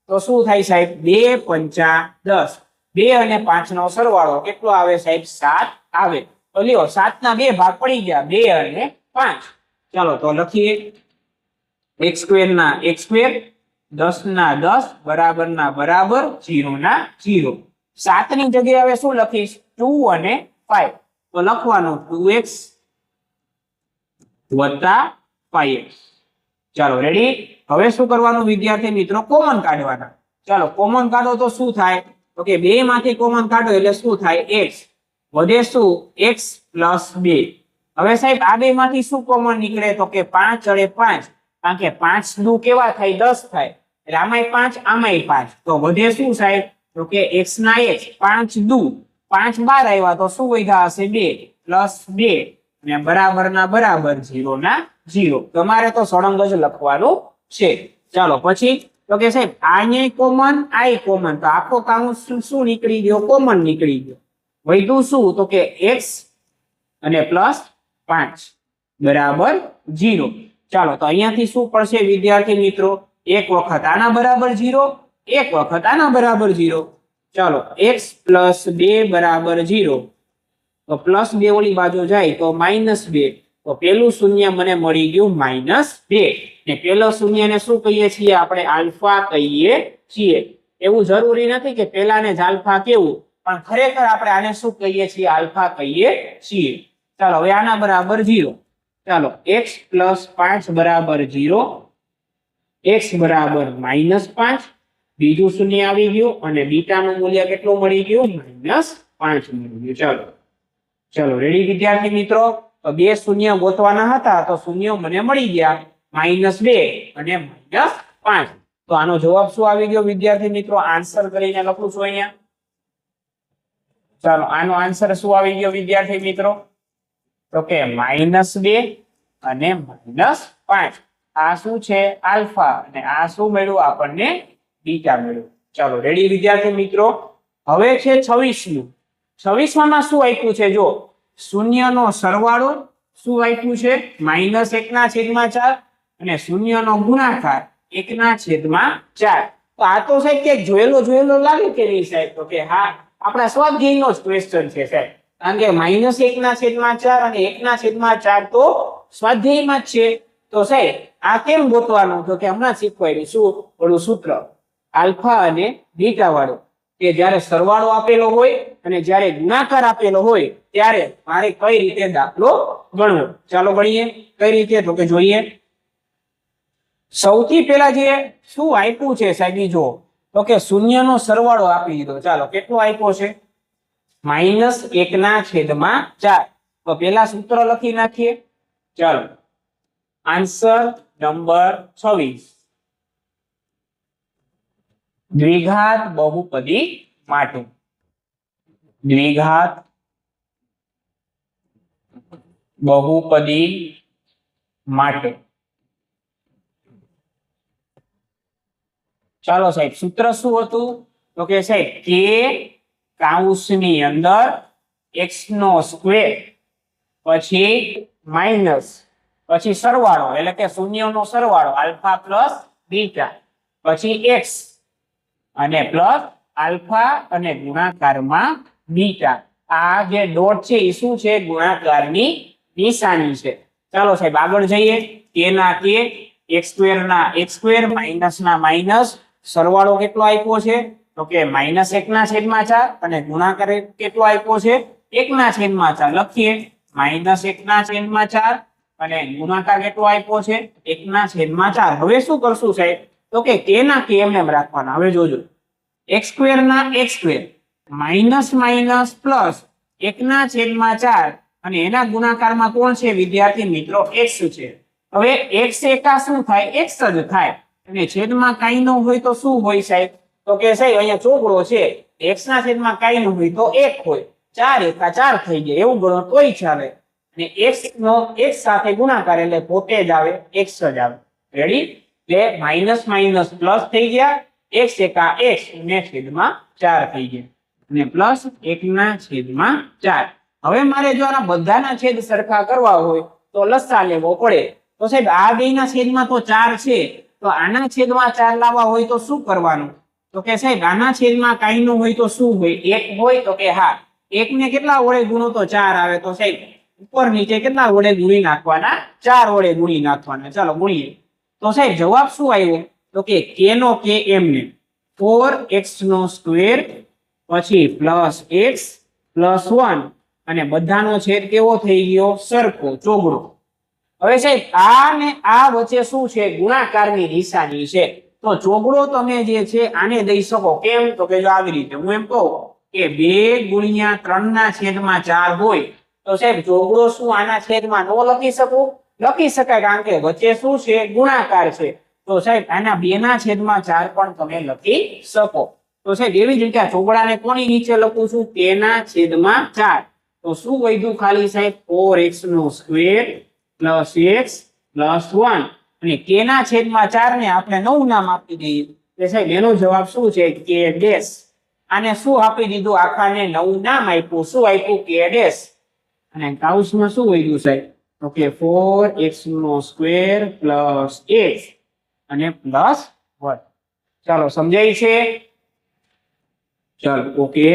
તો શું થાય સાહેબ? 2 પંચા 10. 2 અને 5 નો સરવાળો કેટલો આવે સાહેબ? 7 આવે. તો લ્યો, 7 ના 2 ભાગ પડી ગયા, 2 અને 5. ચાલો, તો લખીએ x² ના x², 10 ના 10 બરાબર ના બરાબર, 0 ના 0. 7 ની જગ્યાએ હવે શું લખીશ? 2 અને 5. તો લખવાનું 2x + 5x. ચાલો, રેડી? હવે શું કરવાનું વિદ્યાર્થી મિત્રો? કોમન કાઢવાના. ચાલો, કોમન કાઢો તો શું થાય? તો કે 2 માંથી કોમન કાઢો એટલે શું થાય? x વધે શું? x + 2. હવે સાહેબ આ 2 માંથી શું કોમન નીકળે? તો કે 5 અને 5, કારણ કે 5 દુ કેવા થાય? 10 થાય. એટલે આમાંય 5 આમાંય 5, તો વધે શું સાહેબ? તો કે x ના x. 5 દુ 5 બાર આવ્યા, તો શું વધ્યા હશે? 2 + 2 અને બરાબર ના બરાબર, 0 ના 0. તમારે તો સળંગ જ લખવાનું છે. ચાલો, પછી તો કે સાહેબ આને કોમન, આય કોમન, તો આખો કાઉન્સ શું નીકળી ગયો? કોમન નીકળી ગયો. વધ્યું શું? તો કે x અને +5 બરાબર 0. ચાલો, તો અહીંયાથી શું પડશે વિદ્યાર્થી મિત્રો? એક વખત આના બરાબર 0, એક વખત આના બરાબર 0. ચાલો, x + 2 બરાબર 0. તો +2 ઓલી બાજુ જાય તો -2. તો પેલું શૂન્ય મને મળી ગયું -2. ને પેલો શૂન્યને શું કહીએ છીએ? આપણે આલ્ફા કહીએ છીએ. એવું જરૂરી નથી કે પેલાને જ આલ્ફા કેવું, પણ ખરેખર આપણે આને શું કહીએ છીએ? આલ્ફા કહીએ છીએ. ચાલો, હવે આના બરાબર 0. ચાલો, x + 5 બરાબર 0, x બરાબર -5. બીજું શૂન્ય આવી ગયું અને બીટાનું મૂલ્ય કેટલું મળી ગયું? -5 મળી ગયું. ચાલો, રેડી વિદ્યાર્થી મિત્રો? તો 2 શૂન્ય ગોતવાના હતા, તો શૂન્ય મને મળી ગયા, -2 અને -5. તો આનો જવાબ શું આવી ગયો વિદ્યાર્થી મિત્રો? આન્સર કરીને લખું છું અહીંયા. ચાલો, આનો આન્સર શું આવી ગયો વિદ્યાર્થી મિત્રો? તો કે -2 અને -5. આ શું છે? આલ્ફા. અને આ શું મળ્યું આપણને? બીટા મળ્યું. ચાલો, રેડી વિદ્યાર્થી મિત્રો? હવે છે 26મું. 26માં શું આપ્યું છે? જો શૂન્યનો સરવાળો શું આપ્યું છે? -1/4 અને શૂન્યનો ગુણાકાર 1/4. તો આ તો સાહેબ ક્યાંક જોયેલો લાગે કે નહીં સાહેબ? તો કે હા, આપણા સ્વાધ્યાયનો જ ક્વેશ્ચન છે સાહેબ. કારણ કે -1/4 અને 1/4 તો સ્વાધ્યાયમાં જ છે. તો સાહેબ આ કેમ ગોતવાનું? તો કે હમણાં શીખવાડ્યું શું ઓલું સૂત્ર આલ્ફા અને બીટા વાળું, કે જ્યારે સરવાળો આપેલો હોય અને જ્યારે ગુણાકાર આપેલો હોય ત્યારે મારે કઈ રીતે દાખલો ગણવો. ચાલો ગણીએ કઈ રીતે. તો કે જોઈએ, સૌથી પહેલા જે શું આપ્યું છે સાહેબ જો, તો કે શૂન્યનો સરવાળો આપી દીધો. ચાલો કેટલો આપ્યો છે? -1/4. તો પહેલા સૂત્ર લખી નાખીએ. ચાલો આન્સર નંબર 26 દ્વિઘાત બહુપદી માટે. દ્વિઘાત બહુપદી માટે. ચાલો સાહેબ સૂત્ર શું હતું? તો કે સાહેબ કે કૌંસની અંદર x² પછી માઇનસ પછી સરવાળો એટલે કે શૂન્યનો સરવાળો આલ્ફા પ્લસ બીટા પછી x અને પ્લસ આલ્ફા અને ગુણાકારમાં બીટા. આ જે ડોટ છે એ શું છે? ગુણાકારની નિશાની છે. ચાલો સાહેબ આગળ જઈએ. કે ના કે x² ના x² માઇનસ ના માઇનસ સરવાળો કેટલો આપ્યો છે? તો કે -1/4 અને ગુણાકાર કેટલો આપ્યો છે? 1/4. લખીએ -1/4 અને ગુણાકાર કેટલો આપ્યો છે? 1/4. હવે શું કરશું સાહેબ? તો કે ના કે એમ રાખવાના. હવે જોજો, x² ના x² માઇનસ માઇનસ પ્લસ 1/4 અને એના ગુણાકારમાં કોણ છે વિદ્યાર્થી મિત્રો? x છે. હવે x એકા શું થાય? x જ થાય. અને છેદમાં કાંઈ ન હોય તો શું હોય સાહેબ? તો કે સાહેબ અહીંયા ચોગડો છે, x ના છેદમાં કાંઈ ન હોય તો 1 હોય. 4 એકા 4 થઈ જાય એવું ગણો તોય ચાલે. અને x નો x સાથે ગુણાકાર એટલે પોતે જ આવે, x જ આવે. રેડી? એટલે માઇનસ માઇનસ પ્લસ થઈ ગયા, x એકા x ને છેદમાં 4 થઈ ગયા અને પ્લસ 1/4. હવે મારે જો આના બધાના છેદ સરખા કરવા હોય તો લસા લેવો પડે. તો સાહેબ આ બેના છેદમાં તો 4 છે, તો આના છેદમાં 4 લાવવા હોય તો શું કરવાનું? તો કે સાહેબ આના છેદમાં કાંઈ ન હોય તો શું હોય? 1 હોય. તો કે હા, 1 ને કેટલા વડે ગુણો તો 4 આવે. તો સાહેબ ઉપર નીચે કેટલા વડે ગુણી નાખવાના? 4 વડે ગુણી નાખવાના. ચાલો ગુણીએ. તો સાહેબ જવાબ શું આવ્યો? તો કે નો કે એમને 4x² પછી પ્લસ x પ્લસ 1 અને બધાનો છેદ કેવો થઈ ગયો? સરખો, ચોગડો. હવે સાહેબ આ ને આ વચ્ચે શું છે? ગુણાકારની નિશાની છે. તો ચોગડો તમે જે છે આને દઈ શકો. કેમ? તો કે જો આવી રીતે હું એમ કહું કે 2/3/4 હોય તો સાહેબ ચોગડો શું આના છેદમાં નો લખી શકું? લખી શકાય, કારણ કે વચ્ચે શું છે? ગુણાકાર છે. તો સાહેબ આના 2/4 પણ તમે લખી શકો. તો સાહેબ એવી જ રીતે ચોગડાને કોની નીચે લખું છું? 2/4. તો શું વધ્યું ખાલી સાહેબ? 4x² પ્લસ x પ્લસ 1 અને k/4 ને આપણે નવું નામ આપી દઈએ. એટલે સાહેબ એનો જવાબ શું છે? k dash. આને શું આપી દીધું? આખાને નવું નામ આપ્યું. શું આપ્યું? k dash. અને કૌંસમાં શું વધ્યું સાહેબ? તો કે 4x² પ્લસ x અને પ્લસ 1. ચાલો સમજાય છે? ચાલો ઓકે.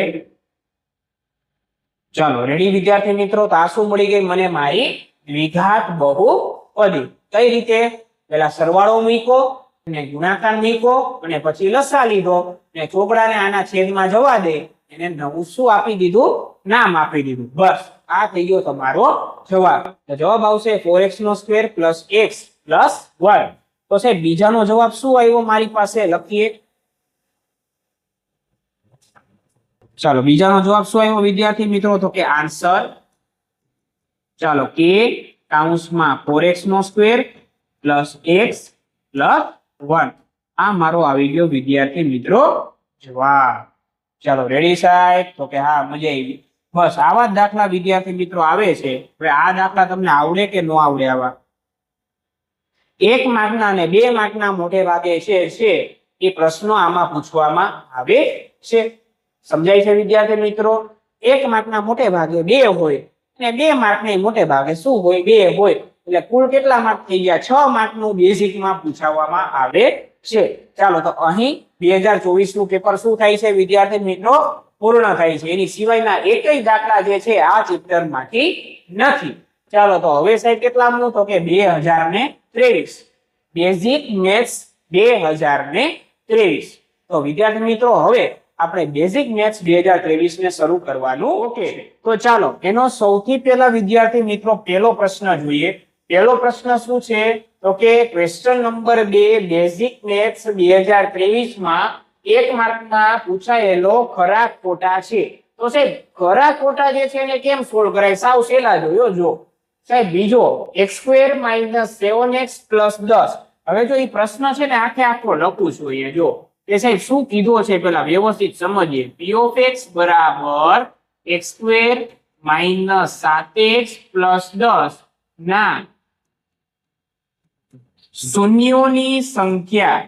ચાલો રેડી વિદ્યાર્થી મિત્રો? તો આ શું મળી ગઈ મને? મારી દ્વિઘાત બહુપદી. કઈ રીતે? પેલા સરવાળો મૂક્યો અને ગુણાકાર મૂક્યો અને પછી લસા લીધો અને ચોગડાને આના છેદમાં જવા દે એને નવું શું આપી દીધું? નામ આપી દીધું. બસ આ થઈ ગયો તમારો જવાબ. તો જવાબ આવશે 4x² પ્લસ x પ્લસ 1. તો સાહેબ બીજાનો જવાબ શું આવ્યો મારી પાસે? લખીએ. ચાલો બીજાનો જવાબ શું આવ્યો વિદ્યાર્થી મિત્રો? તો કે આન્સર ચાલો કે કૌંસમાં 4x² પ્લસ x પ્લસ 1. આ મારો આવી ગયો વિદ્યાર્થી મિત્રો જવાબ. ચાલો રેડી સાહેબ? તો કે હા મજા આવી. બસ આવા જ દાખલા વિદ્યાર્થી મિત્રો આવે છે. હવે આ દાખલા તમને આવડે કે ન આવડે? આવા 1 માર્કના અને 2 માર્કના મોટે ભાગે છે એ પ્રશ્નો આમાં પૂછવામાં આવે છે. સમજાય છે વિદ્યાર્થી મિત્રો? 1 માર્કના મોટે ભાગે 2 હોય અને 2 માર્કને મોટે ભાગે શું હોય? 2 હોય. એટલે કુલ કેટલા માર્ક થઈ ગયા? 6 માર્કનું બેઝિકમાં પૂછાવવામાં આવે છે. ચાલો તો અહીં 2024 નું પેપર શું થાય છે વિદ્યાર્થી મિત્રો? પૂર્ણ થાય છે. એની સિવાયના એકય દાખલા જે છે આ ચેપ્ટર માંથી નથી. ચાલો તો હવે સાહેબ કેટલામનું? તો કે 2023 બેઝિક મેથ્સ 2023. તો વિદ્યાર્થી મિત્રો હવે આપણે બેઝિક મેથ્સ 2023 ને શરૂ કરવાનું. ઓકે, તો ચાલો એનો સૌથી પહેલા વિદ્યાર્થી મિત્રો પહેલો પ્રશ્ન જોઈએ. પહેલો પ્રશ્ન શું છે? તો કે ક્વેશ્ચન નંબર 2 બેઝિક મેથ્સ 2023 માં 1 માર્કમાં પૂછાયેલો ખરા ખોટા છે. તો સાહેબ ખરા ખોટા જે છે એને કેમ સોલ્વ કરાય? સાવ સહેલા જોયો. જો સાહેબ બીજો x² - 7x + 10. હવે જો એ પ્રશ્ન છે ને આખે આખો લખું છું અહીંયા. જો એ સાહેબ શું કીધું છે પેલા વ્યવસ્થિત સમજીએ. p of x બરાબર x² - 7x + 10 ના શૂન્યોની સંખ્યા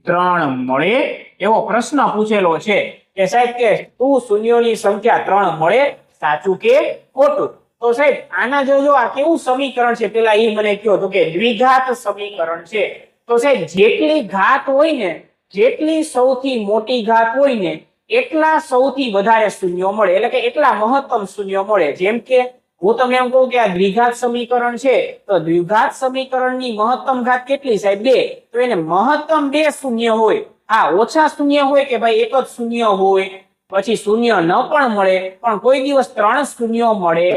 3 મળે એવો પ્રશ્ન પૂછેલો છે કે સાહેબ કે તું શૂન્યોની સંખ્યા 3 મળે, સાચું કે ખોટું? તો સાહેબ આના જો આ કેવું સમીકરણ છે પેલા એ મને કહો. તો કે દ્વિઘાત સમીકરણ છે. તો સાહેબ જેટલી ઘાત હોય ને, જેટલી સૌથી મોટી ઘાત હોય ને એટલા સૌથી વધારે શૂન્યો મળે, એટલે કે એટલા મહત્તમ શૂન્યો મળે. જેમ કે હું તમને એમ કહું કે આ દ્વિઘાત સમીકરણ છે તો દ્વિઘાત સમીકરણની મહત્તમ ઘાત કેટલી સાહેબ? 2. તો એને મહત્તમ 2 શૂન્ય હોય. હા, ઓછા શૂન્ય હોય કે ભાઈ એક જ શૂન્ય હોય, પછી શૂન્ય ન પણ મળે, પણ કોઈ દિવસ 3 શૂન્યો મળે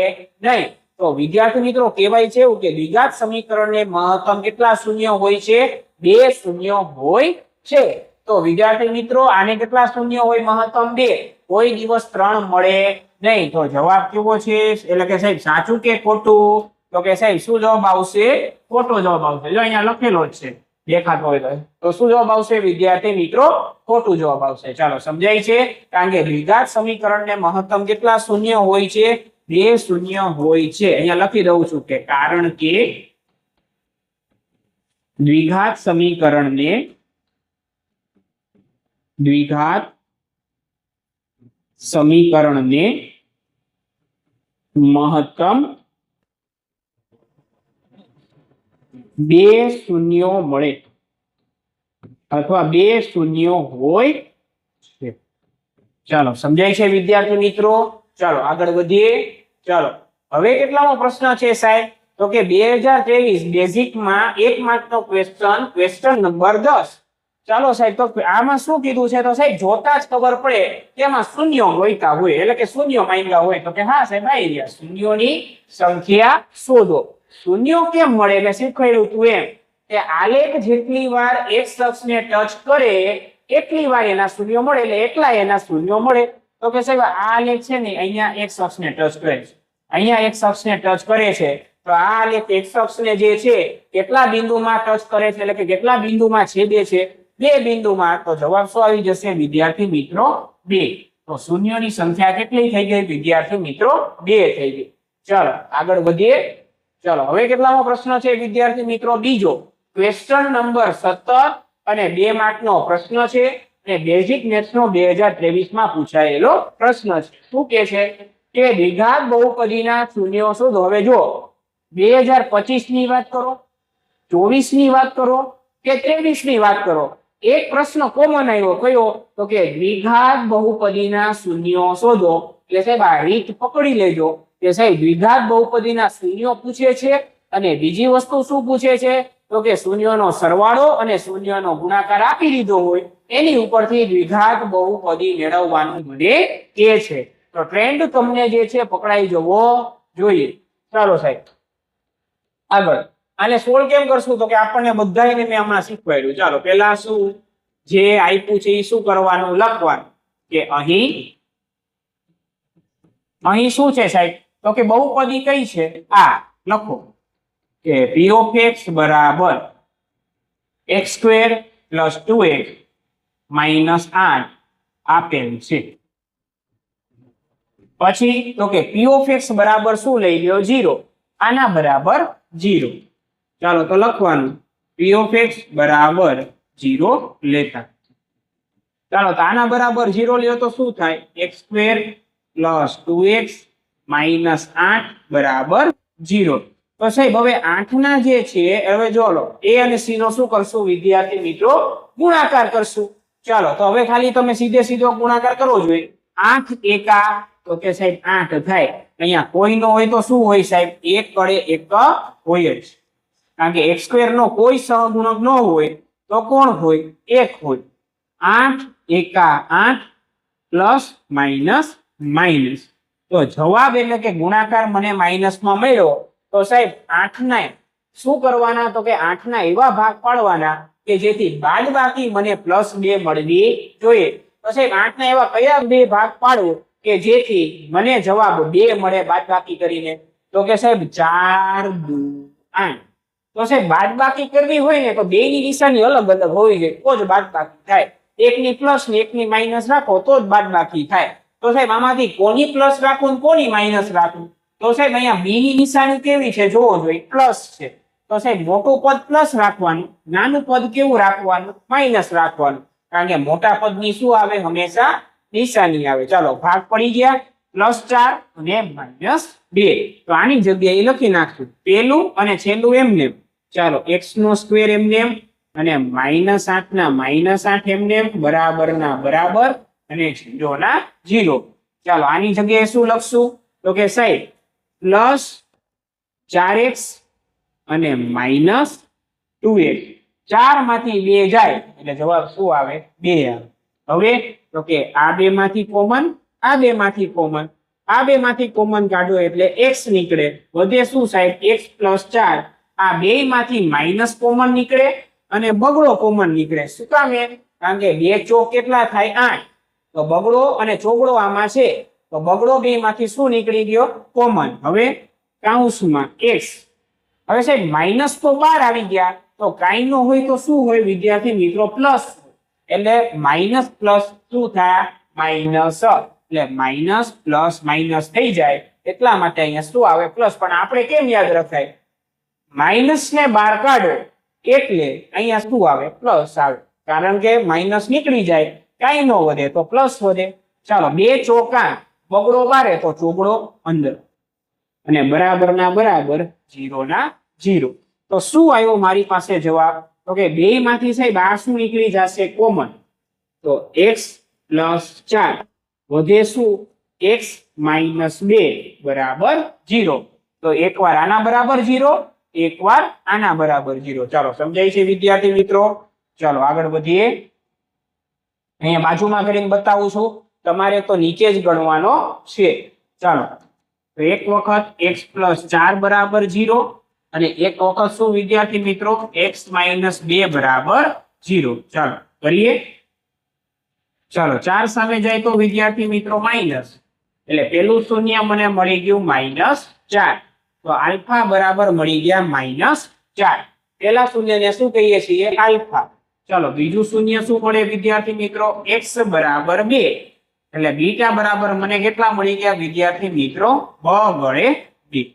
નહીં. તો વિદ્યાર્થી મિત્રો કહેવાય છે એવું કે દ્વિઘાત સમીકરણને મહત્તમ કેટલા શૂન્ય હોય છે? 2 શૂન્ય હોય છે. તો વિદ્યાર્થી મિત્રો આને કેટલા શૂન્ય હોય? મહત્તમ 2. કોઈ દિવસ 3 મળે નહીં. તો જવાબ કેવો છે? એટલે કે સાહેબ સાચું કે ખોટું? તો કે સાહેબ શું જવાબ આવશે? ખોટો જવાબ આવશે. જો અહીંયા લખેલો જ છે, દેખાતો હોય તો શું જવાબ આવશે વિદ્યાર્થી મિત્રો? ખોટું જવાબ આવશે. ચાલો સમજાય છે? કારણ કે દ્વિઘાત સમીકરણને મહત્તમ કેટલા શૂન્ય હોય છે? 2 શૂન્ય હોય છે. અહીંયા લખી દઉં છું કે કારણ કે દ્વિઘાત સમીકરણને મહત્તમ 2 શૂન્યો મળે અથવા 2 શૂન્યો હોય છે. ચાલો સમજાય છે વિદ્યાર્થી મિત્રો? ચાલો આગળ વધીએ. ચાલો હવે કેટલામો પ્રશ્ન છે સાહેબ? તો કે 2023 બેઝિકમાં 1 માર્કનો ક્વેશ્ચન નંબર 10. ચાલો સાહેબ તો આમાં શું કીધું છે? તો સાહેબ જોતા જ ખબર પડે કે એમાં શૂન્યો ગોઈતા હોય, એટલે કે શૂન્યો માંગ્યા હોય. તો કે હા સાહેબ આવી રહ્યા, શૂન્યોની સંખ્યા શોધો. શૂન્યો કેમ મળે? એટલે શીખવાડ્યું તું એમ કે આલેખ જેટલી વાર x અક્ષને ટચ કરે એટલી વાર એના શૂન્યો મળે, એટલે એટલા એના શૂન્યો મળે. તો કે સાહેબ આ આલેખ છે ને અહીંયા x અક્ષને ટચ કરે છે, અહીંયા x અક્ષને ટચ કરે છે. તો આ આલેખ x અક્ષને જે છે કેટલા બિંદુમાં ટચ કરે છે, એટલે કે કેટલા બિંદુમાં છેદે છે? 2 બિંદુમાં. તો જવાબ શું આવી જશે વિદ્યાર્થી મિત્રો? 2. તો શૂન્યોની સંખ્યા કેટલી થઈ ગઈ વિદ્યાર્થી મિત્રો? 2 થઈ ગઈ. ચાલો આગળ વધીએ. ચાલો હવે કેટલામો પ્રશ્ન છે વિદ્યાર્થી મિત્રો? બીજો. ક્વેશ્ચન નંબર 17 અને 2 માર્કનો પ્રશ્ન છે અને બેઝિક મેથ્સનો 2023 માં પૂછાયેલો પ્રશ્ન છે. શું કહે છે કે દ્વિઘાત બહુપદીના શૂન્યો શોધો. હવે જો 2025 ની વાત કરો, 24 ની વાત કરો કે 23 ની વાત કરો, એક પ્રશ્ન કોમન આવ્યો. કયો? તો કે દ્વિઘાત બહુપદીના શૂન્યો શોધો. એટલે સાહેબ આ રીત પકડી લેજો કે સાહેબ દ્વિઘાત બહુપદીના શૂન્યો પૂછે છે અને બીજી વસ્તુ શું પૂછે છે? તો કે શૂન્યોનો સરવાળો અને શૂન્યનો ગુણાકાર આપી દીધો હોય એની ઉપરથી દ્વિઘાત બહુપદી મેળવવાનું મને કહે છે. તો ટ્રેન્ડ તમને જે છે પકડાઈ જવો જોઈએ. ચાલો સાહેબ આગળ આને સોલ્વ કેમ કરશું? તો કે આપણને બધાને મેં હમણાં શીખવાડ્યું. ચાલો પહેલા શું જે આપ્યું છે એ શું કરવાનું? લખવાનું કે અહીં શું છે સાહેબ? તો કે બહુપદી કઈ છે? આ લખો કે p of x બરાબર x² + 2x - 8 આપેલ છે. પછી તો કે p of x બરાબર શું લઈ લ્યો? 0. આના બરાબર 0. ચાલો તો લખવાનું p of x બરાબર 0 લેતા. ચાલો તો આના બરાબર 0 લ્યો તો શું થાય? x² + 2x - 8 બરાબર 0. તો સાહેબ હવે 8 ના જે છે હવે જો લો a અને c નો શું કરશું વિદ્યાર્થી મિત્રો? ગુણાકાર કરશું. ચાલો તો હવે ખાલી તમે સીધો ગુણાકાર કરવો જોઈએ. 8 એકા તો કે સાહેબ 8 થાય. અહીંયા કોઈ નો હોય તો શું હોય સાહેબ? 1 વડે 1 હોય જ. કારણ કે x² નો કોઈ સહગુણક ન હોય તો કોણ હોય? 1 હોય. 8 એકા 8 પ્લસ માઇનસ માઇનસ. તો જવાબ એટલે કે ગુણાકાર મને માઇનસમાં મળ્યો. તો સાહેબ 8 ને શું કરવાના? તો કે 8 ના એવા ભાગ પાડવાના કે જેથી બાદબાકી મને +2 મળવી જોઈએ. તો સાહેબ 8 ના એવા કયા બે ભાગ પાડવો કે જેથી મને જવાબ 2 મળે બાદબાકી કરીને? તો કે સાહેબ 4 × 8. તો સાહેબ બાદબાકી કરવી હોય ને તો બે ની નિશાની અલગ અલગ હોવી જોઈએ તો જ બાદબાકી થાય. એકની પ્લસ ને એકની માઇનસ રાખો તો જ બાદબાકી થાય. તો સાહેબ આમાંથી કોની પ્લસ રાખવું ને કોની માઇનસ રાખવું? તો સાહેબ અહીંયા બી ની નિશાની કેવી છે જોવો જોઈએ, પ્લસ છે. તો સાહેબ મોટું પદ પ્લસ રાખવાનું, નાનું પદ કેવું રાખવાનું? માઇનસ રાખવાનું. કારણ કે મોટા પદની શું આવે? હંમેશા નિશાની આવે. ચાલો ભાગ પડી ગયા. +4 અને -2. તો આની જગ્યાએ લખી નાખશું પેલું અને છેલ્લું એમને. ચાલો x² એમને અને -8 ના -8 એમને બરાબર ના બરાબર અને 0 ના 0. ચાલો આની જગ્યાએ શું લખશું? તો કે સાહેબ +4x અને -2x. 4 માંથી 2 જાય એટલે જવાબ શું આવે? 2 આવે. હવે તો કે આ બે માંથી કોમન, આ બે માંથી કોમન, આ બે માંથી કોમન કાઢો એટલે x નીકળે. વધે શું સાહેબ? x + 4. આ બે માંથી માઇનસ કોમન નીકળે અને બગડો કોમન નીકળે. શું કામ? કારણ કે 2 ચોક કેટલા થાય? 8. તો બગડો અને ચોગડો આમાં છે તો બગડો બે માંથી શું નીકળી ગયો? કોમન. હવે કૌંસમાં x. હવે સાહેબ માઇનસ તો બહાર આવી ગયા તો કાંઈ ન હોય તો શું હોય વિદ્યાર્થી મિત્રો? પ્લસ. એટલે માઇનસ પ્લસ શું થાય? માઇનસ. એટલે માઇનસ પ્લસ માઇનસ થઈ જાય એટલા માટે અહીંયા શું આવે? પ્લસ. પણ આપણે કેમ યાદ રખાય? માઇનસ ને બહાર કાઢો એટલે અહીંયા શું આવે? પ્લસ આવે. કારણ કે માઇનસ નીકળી જાય, કાંઈ ન વધે તો પ્લસ વધે. ચાલો 2 ચોકા બગડો બારે તો ચોગડો અંદર અને બરાબર ના બરાબર 0 ના 0. તો શું આવ્યો મારી પાસે જવાબ? તો કે બે માંથી સાહેબ આ શું નીકળી જશે? કોમન. તો x + 4 વધે શું? x - 2 બરાબર 0. તો એકવાર આના બરાબર 0, એકવાર આના બરાબર 0. ચાલો સમજાય છે વિદ્યાર્થી મિત્રો? ચાલો આગળ વધીએ. અહીંયા બાજુમાં કરીને બતાવું છું. તમારે તો નીચે જ ગણવાનો છે. ચાલો તો એક વખત x + 4 બરાબર 0 અને એક વખત શું વિદ્યાર્થી મિત્રો? x - 2 બરાબર 0. ચાલો કરીએ. ચાલો 4 સામે જાય તો વિદ્યાર્થી મિત્રો માઇનસ. એટલે પેલું શૂન્ય મને મળી ગયું -4. તો આલ્ફા બરાબર મળી ગયા -4. પેલા શૂન્યને શું કહીએ છીએ? આલ્ફા. ચાલો બીજું શૂન્ય શું મળે વિદ્યાર્થી મિત્રો? x બરાબર 2. એટલે બીટા બરાબર મને કેટલા મળી ગયા વિદ્યાર્થી મિત્રો? બ વડે 2.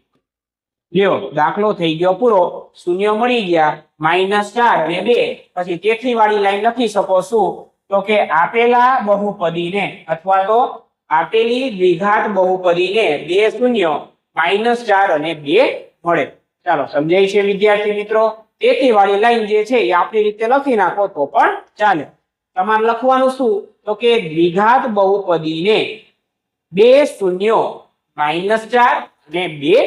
લ્યો દાખલો થઈ ગયો પૂરો. શૂન્ય મળી ગયા, -4 અને 2. પછી તેથી વાળી લાઈન લખી શકો શું? તો કે આપેલા બહુપદીને અથવા તો આપેલી દ્વિઘાત બહુપદીને બે શૂન્યો -4 અને 2 મળે. ચાલો સમજાય છે વિદ્યાર્થી મિત્રો? તેથી વાળી લાઈન જે છે એ આપણી રીતે લખી નાખો તો પણ ચાલે. તમારે લખવાનું શું? તો કે દ્વિઘાત બહુપદીને બે શૂન્યો -4 અને 2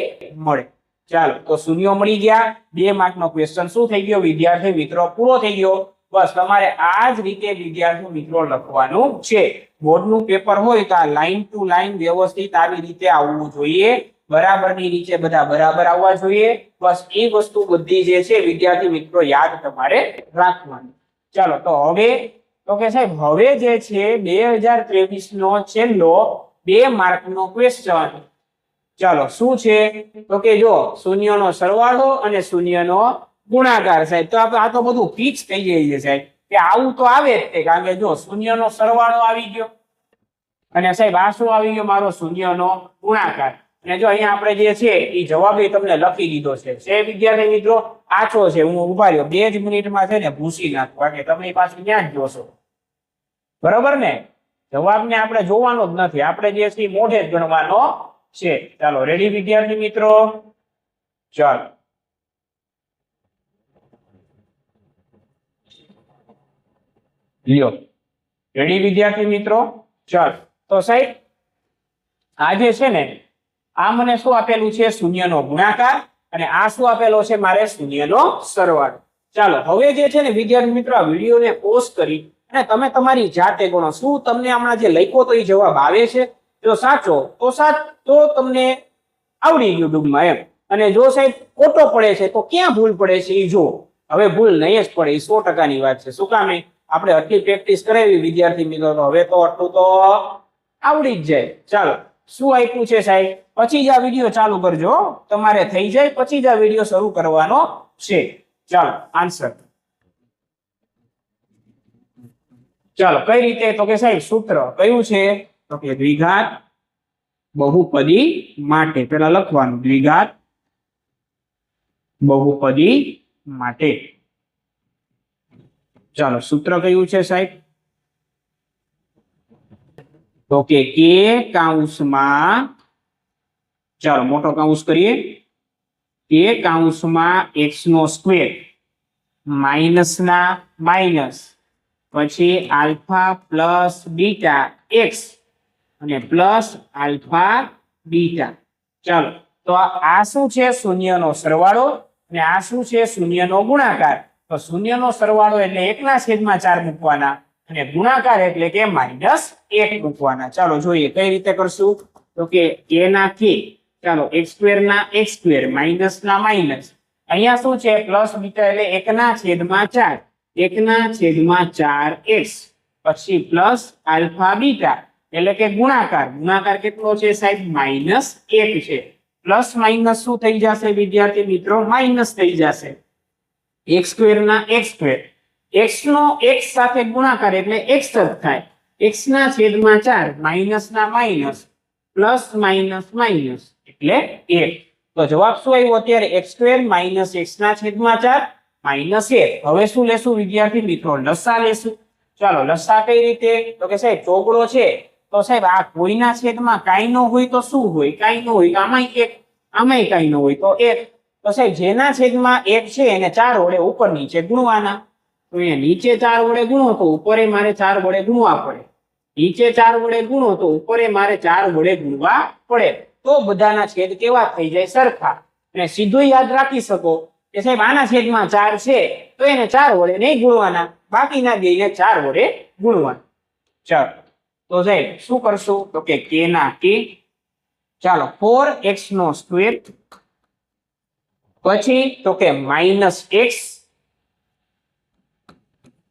મળે. ચાલો તો શૂન્યો મળી ગયા. 2 માર્કનો ક્વેશ્ચન શું થઈ ગયો વિદ્યાર્થી મિત્રો? પૂરો થઈ ગયો. બસ તમારે આ જ રીતે વિદ્યાર્થી મિત્રો લખવાનું છે. બોર્ડનું પેપર હોય તો આ લાઈન ટુ લાઈન વ્યવસ્થિત આવી રીતે આવવું જોઈએ. બરાબરની નીચે બધા બરાબર આવવા જોઈએ. બસ એ વસ્તુ બધી જે છે વિદ્યાર્થી મિત્રો યાદ તમારે રાખવાની. ચાલો તો હવે તો કે સાહેબ હવે જે છે 2023 નો છેલ્લો 2 માર્કનો ક્વેશ્ચન. ચાલો શું છે? તો કે જો શૂન્યનો સરવાળો અને શૂન્યનો ગુણાકાર. સાહેબ તો આ તો બધું ફિક્સ થઈ જાય છે સાહેબ કે આવું તો આવે જ તે. કારણ કે જો શૂન્યનો સરવાળો આવી ગયો અને સાહેબ આ શું આવી ગયો? મારો શૂન્યનો ગુણાકાર. અને જો અહીંયા આપણે જે છે એ જવાબ તમને લખી દીધો છે વિદ્યાર્થી મિત્રો. આછો છે, હું ઉભા રહ્યો 2 જ મિનિટમાં છે ને ભૂસી નાખું. કારણ કે તમે પાછું ત્યાં જ જોશો. બરોબર ને? જવાબને આપણે જોવાનો જ નથી, આપણે જે છે મોઢે જ ગણવાનો છે. ચાલો રેડી વિદ્યાર્થી મિત્રો? ચાલો લ્યો, રેડી વિદ્યાર્થી મિત્રો? ચાલો તો સાહેબ આ જે છે ને, આ મને શું આપેલું છે? શૂન્યનો ગુણાકાર, અને આ શું આપેલો છે મારે? શૂન્યનો સરવાળો. ચાલો હવે જે છે ને વિદ્યાર્થી મિત્રો, આ વિડીયોને પોઝ કરી અને તમે તમારી જાતે ગણો. શું તમને હમણાં જે લખ્યો તો એ જવાબ આવે છે? જો સાચો તો તમને આવડી ગયું ટૂંકમાં એમ. અને જો સાહેબ ખોટો પડે છે તો ક્યાં ભૂલ પડે છે એ જો. હવે ભૂલ નહીં જ પડે, એ 100%ની વાત છે. શું કામે? આપણે આટલી પ્રેક્ટિસ કરાવી વિદ્યાર્થી મિત્રો, હવે તો આટલું તો આવડી જ જાય. ચાલો શું આપ્યું છે સાહેબ? પછી જ આ વિડીયો ચાલુ કરજો, તમારે થઈ જાય પછી જ આ વિડીયો શરૂ કરવાનો છે. ચાલો આન્સર. ચાલો કઈ રીતે? તો કે સાહેબ સૂત્ર કયું છે? તો કે દ્વિઘાત બહુપદી માટે પેલા લખવાનું, દ્વિઘાત બહુપદી માટે. ચાલો સૂત્ર કયું છે સાહેબ? તો કે કે કૌંસમાં, ચાલો મોટો કૌંસ કરીએ, કે કૌંસમાં x નો સ્ક્વેર માઇનસ ના માઇનસ, પછી આલ્ફા પ્લસ બીટા એક્સ અને પ્લસ આલ્ફા બીટા. ચાલો તો આ શું છે? શૂન્યનો સરવાળો, અને આ શું છે? શૂન્યનો ગુણાકાર. તો શૂન્યનો સરવાળો એટલે 1/4 મૂકવાના, અને ગુણાકાર એટલે કે -1 મૂકવાના. ચાલો જોઈએ કઈ રીતે કરશું. તો કે a ના k, ચાલો x² ના x² માઇનસ ના માઇનસ, અહીંયા શું છે? પ્લસ બીટા એટલે 1/4, 1/4x, પછી પ્લસ આલ્ફા બીટા એટલે કે ગુણાકાર. ગુણાકાર કેટલો છે સાહેબ? -1 છે. પ્લસ માઇનસ શું થઈ જશે વિદ્યાર્થી મિત્રો? માઇનસ થઈ જશે. x² ના x², x નો x સાથે ગુણાકાર એટલે x જ થાય. x/4 માઇનસ ના માઇનસ પ્લસ માઇનસ માઇનસ એટલે 1. તો જવાબ શું આવ્યો અત્યારે? x² minus x/4 -1. હવે શું લેશું વિદ્યાર્થી મિત્રો? લસા લેશું. ચાલો લસા કઈ રીતે? તો કે સાહેબ ચોગડો છે, તો સાહેબ આ કોઈના છેદમાં કાંઈ ન હોય તો શું હોય? કાંઈ ન હોય તો આમાંય 1, આમાંય કાંઈ ન હોય તો 1. તો સાહેબ જેના છેદમાં 1 છે એને 4 વડે ઉપર નીચે ગુણવાના. તો અહીંયા નીચે 4 વડે ગુણો તો ઉપરે મારે 4 વડે ગુણવા પડે, નીચે 4 વડે ગુણો તો ઉપરે મારે 4 વડે ગુણવા પડે. તો બધાના છેદ કેવા થઈ જાય? સરખા. અને સીધું યાદ રાખી શકો કે સાહેબ આના છેદમાં 4 છે તો એને 4 વડે નહીં ગુણવાના, બાકીના બેને 4 વડે ગુણવાના. ચાલો તો સાહેબ શું કરશું? તો કે k ના k, ચાલો 4x નો સ્ક્વેર, પછી તો કે -x,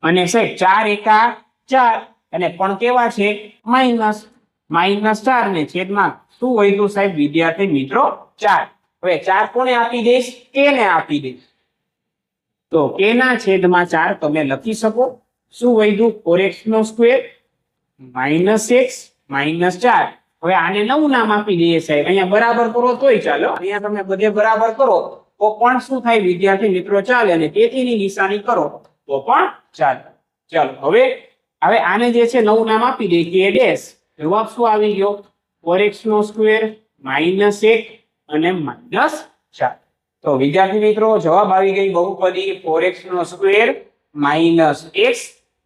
અને સાહેબ 4 એકા 4, અને પણ કેવા છે? -4 ને છેદમાં શું વધ્યું સાહેબ વિદ્યાર્થી મિત્રો? 4. હવે 4 કોને આપી દઈશ? k ને આપી દઈશ. તો k ના છેદમાં 4 તમે લખી શકો. શું વધ્યું? 4x નો સ્ક્વેર -x -4. હવે આને નવું નામ આપી દઈએ સાહેબ. અહીંયા બરાબર કરો તોય ચાલો, અહીંયા તમે બધે બરાબર કરો તો પણ શું થાય વિદ્યાર્થી મિત્રો? ચાલે. અને તેથીની નિશાની કરો તો પણ ચાલે. ચાલો હવે આને જે છે નવું નામ આપી દઈએ કે ડેશ. જવાબ શું આવી ગયો? 4x નો સ્ક્વેર -1 અને -4. તો વિદ્યાર્થી મિત્રો જવાબ આવી ગઈ બહુપદી 4x નો સ્ક્વેર -x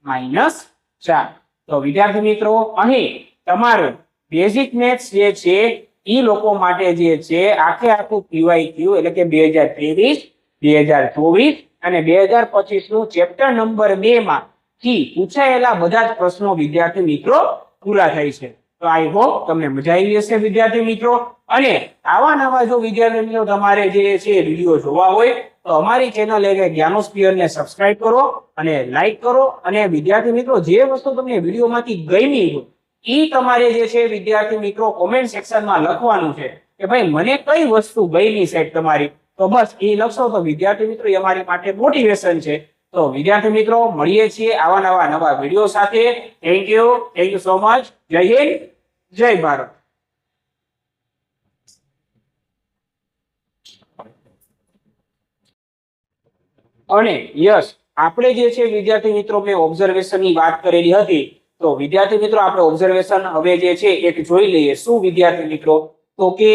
-4. તો વિદ્યાર્થી મિત્રો અહીં તમારું બેઝિક મેથ્સ જે છે ઈ લોકો માટે જે છે આખું PYQ એટલે કે 2023 2024 અને 2025 નું ચેપ્ટર નંબર 2 માં થી પૂછાયેલા બધા જ પ્રશ્નો વિદ્યાર્થી મિત્રો પૂરા થાય છે. તો આઈ હોપ તમને મજા આવી હશે વિદ્યાર્થી મિત્રો. અને આવા નવા જો વિદ્યાર્થી મિત્રો તમારે જે છે વિડીયો જોવા હોય તો અમારી ચેનલ એટલે જ્ઞાનોસ્ફિયર ને સબસ્ક્રાઇબ કરો અને લાઈક કરો. અને વિદ્યાર્થી મિત્રો જે વસ્તુ તમને વિડીયોમાંથી ગમી હોય ઈ તમારે જે છે વિદ્યાર્થી મિત્રો કોમેન્ટ સેક્શનમાં લખવાનું છે કે ભાઈ મને કઈ વસ્તુ ગમી સાહેબ તમારી. તો બસ એ લખશો તો વિદ્યાર્થી મિત્રો એ અમારી માટે મોટિવેશન છે. તો વિદ્યાર્થી મિત્રો મળીએ છીએ આવા નવા વિડીયો સાથે. Thank you so much. જય હિન્દ, જય ભારત. અને યસ આપણે જે છે વિદ્યાર્થી મિત્રો મેં ઓબ્ઝર્વેશન ની વાત કરેલી હતી તો વિદ્યાર્થી મિત્રો આપણે ઓબ્ઝર્વેશન હવે જે છે એક જોઈ લઈએ. શું વિદ્યાર્થી મિત્રો? તો કે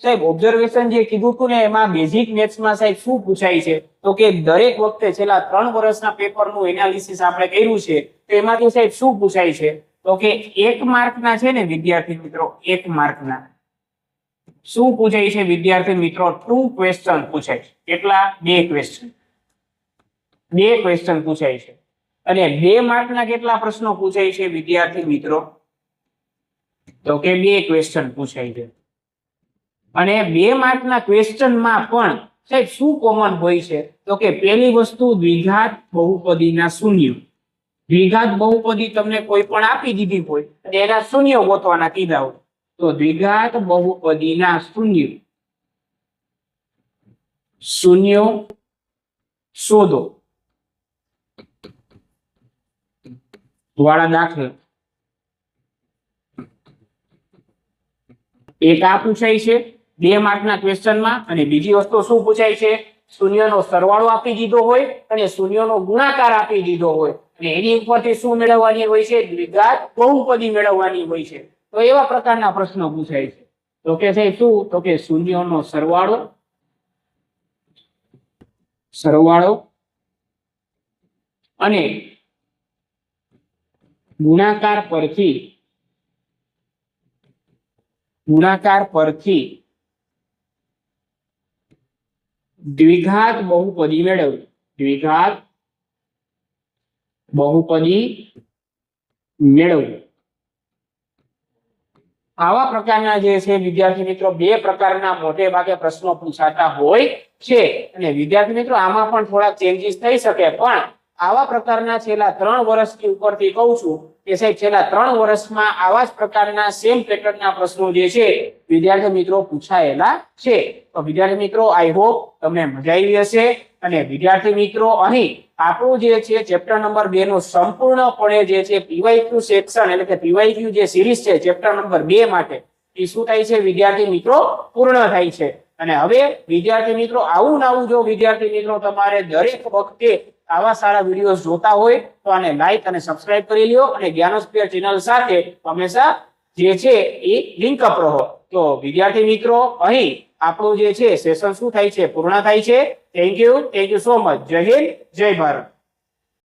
સાહેબ ઓબ્ઝર્વેશન જે કીધું હતું ને એમાં બેઝિક મેથ્સમાં સાહેબ શું પૂછાય છે? તો કે દરેક વખતે છેલ્લા 3 વર્ષના પેપરનું એનાલિસિસ આપણે કર્યું છે તો એમાંથી સાહેબ શું પૂછાય છે? તો કે 1 માર્કના છે ને વિદ્યાર્થી મિત્રો, 1 માર્કના શું પૂછાય છે વિદ્યાર્થી મિત્રો? 2 ક્વેશ્ચન પૂછાય છે. કેટલા? 2 ક્વેશ્ચન. 2 ક્વેશ્ચન પૂછાય છે. અને 2 માર્કના કેટલા પ્રશ્નો પૂછાય છે વિદ્યાર્થી મિત્રો? તો કે 2 ક્વેશ્ચન પૂછાય છે. અને 2 માર્કના ક્વેશ્ચનમાં પણ સાહેબ શું કોમન હોય છે? તો કે પહેલી વસ્તુ દ્વિઘાત બહુપદીના શૂન્ય. દ્વિઘાત બહુપદી તમને કોઈ પણ આપી દીધી હોય અને એના શૂન્ય ગોતવાના કીધા હોય તો દ્વિઘાત બહુપદીના શૂન્ય શૂન્યો શોધો વાળા દાખલા. એક આ પૂછાય છે 2 માર્કના ક્વેશ્ચનમાં. અને બીજી વસ્તુ શું પૂછાય છે? શૂન્યનો સરવાળો આપી દીધો હોય અને શૂન્યનો ગુણાકાર આપી દીધો હોય અને એની ઉપરથી શું મેળવવાની હોય છે? દ્વિઘાત બહુપદી મેળવવાની હોય છે. તો એવા પ્રકારના પ્રશ્નો પૂછાય છે. તો કે છે શું? તો કે શૂન્યનો સરવાળો અને ગુણાકાર પરથી દ્વિઘાત બહુપદી મેળવવી. દ્વિઘાત બહુપદી મેળવવી. આવા પ્રકારના જે છે વિદ્યાર્થી મિત્રો 2 પ્રકારના મોટે ભાગે પ્રશ્નો પૂછાતા હોય છે. અને વિદ્યાર્થી મિત્રો આમાં પણ થોડા ચેન્જીસ થઈ શકે, પણ આવા પ્રકારના છેલ્લા 3 વર્ષથી ઉપરથી કહું છું કે સાહેબ છેલ્લા 3 વર્ષમાં આવા જ પ્રકારના સેમ પેટર્નના પ્રશ્નો જે છે વિદ્યાર્થી મિત્રો પૂછાયેલા છે. તો વિદ્યાર્થી મિત્રો આઈ હોપ તમને મજા આવી હશે. અને વિદ્યાર્થી મિત્રો અહીં આપણું જે છે ચેપ્ટર નંબર 2 નું સંપૂર્ણપણે જે છે પીવાયક્યુ સેક્શન એટલે કે પીવાયક્યુ જે સિરીઝ છે ચેપ્ટર નંબર 2 માટે એ શું થાય છે વિદ્યાર્થી મિત્રો? પૂર્ણ થાય છે. અને હવે વિદ્યાર્થી મિત્રો આવું નવું જો વિદ્યાર્થી મિત્રો તમારે દરેક વખતે આવા સારા વિડીયોઝ જોતા હોય તો આને લાઈક અને સબસ્ક્રાઇબ કરી લ્યો અને જ્ઞાનોસ્ફિયર ચેનલ સાથે હંમેશા જે છે એ લિંક અપ રહો. તો વિદ્યાર્થી મિત્રો અહીં આપણું જે છે સેશન શું થાય છે? પૂર્ણ થાય છે. Thank you so much. જય હિન્દ, જય ભારત.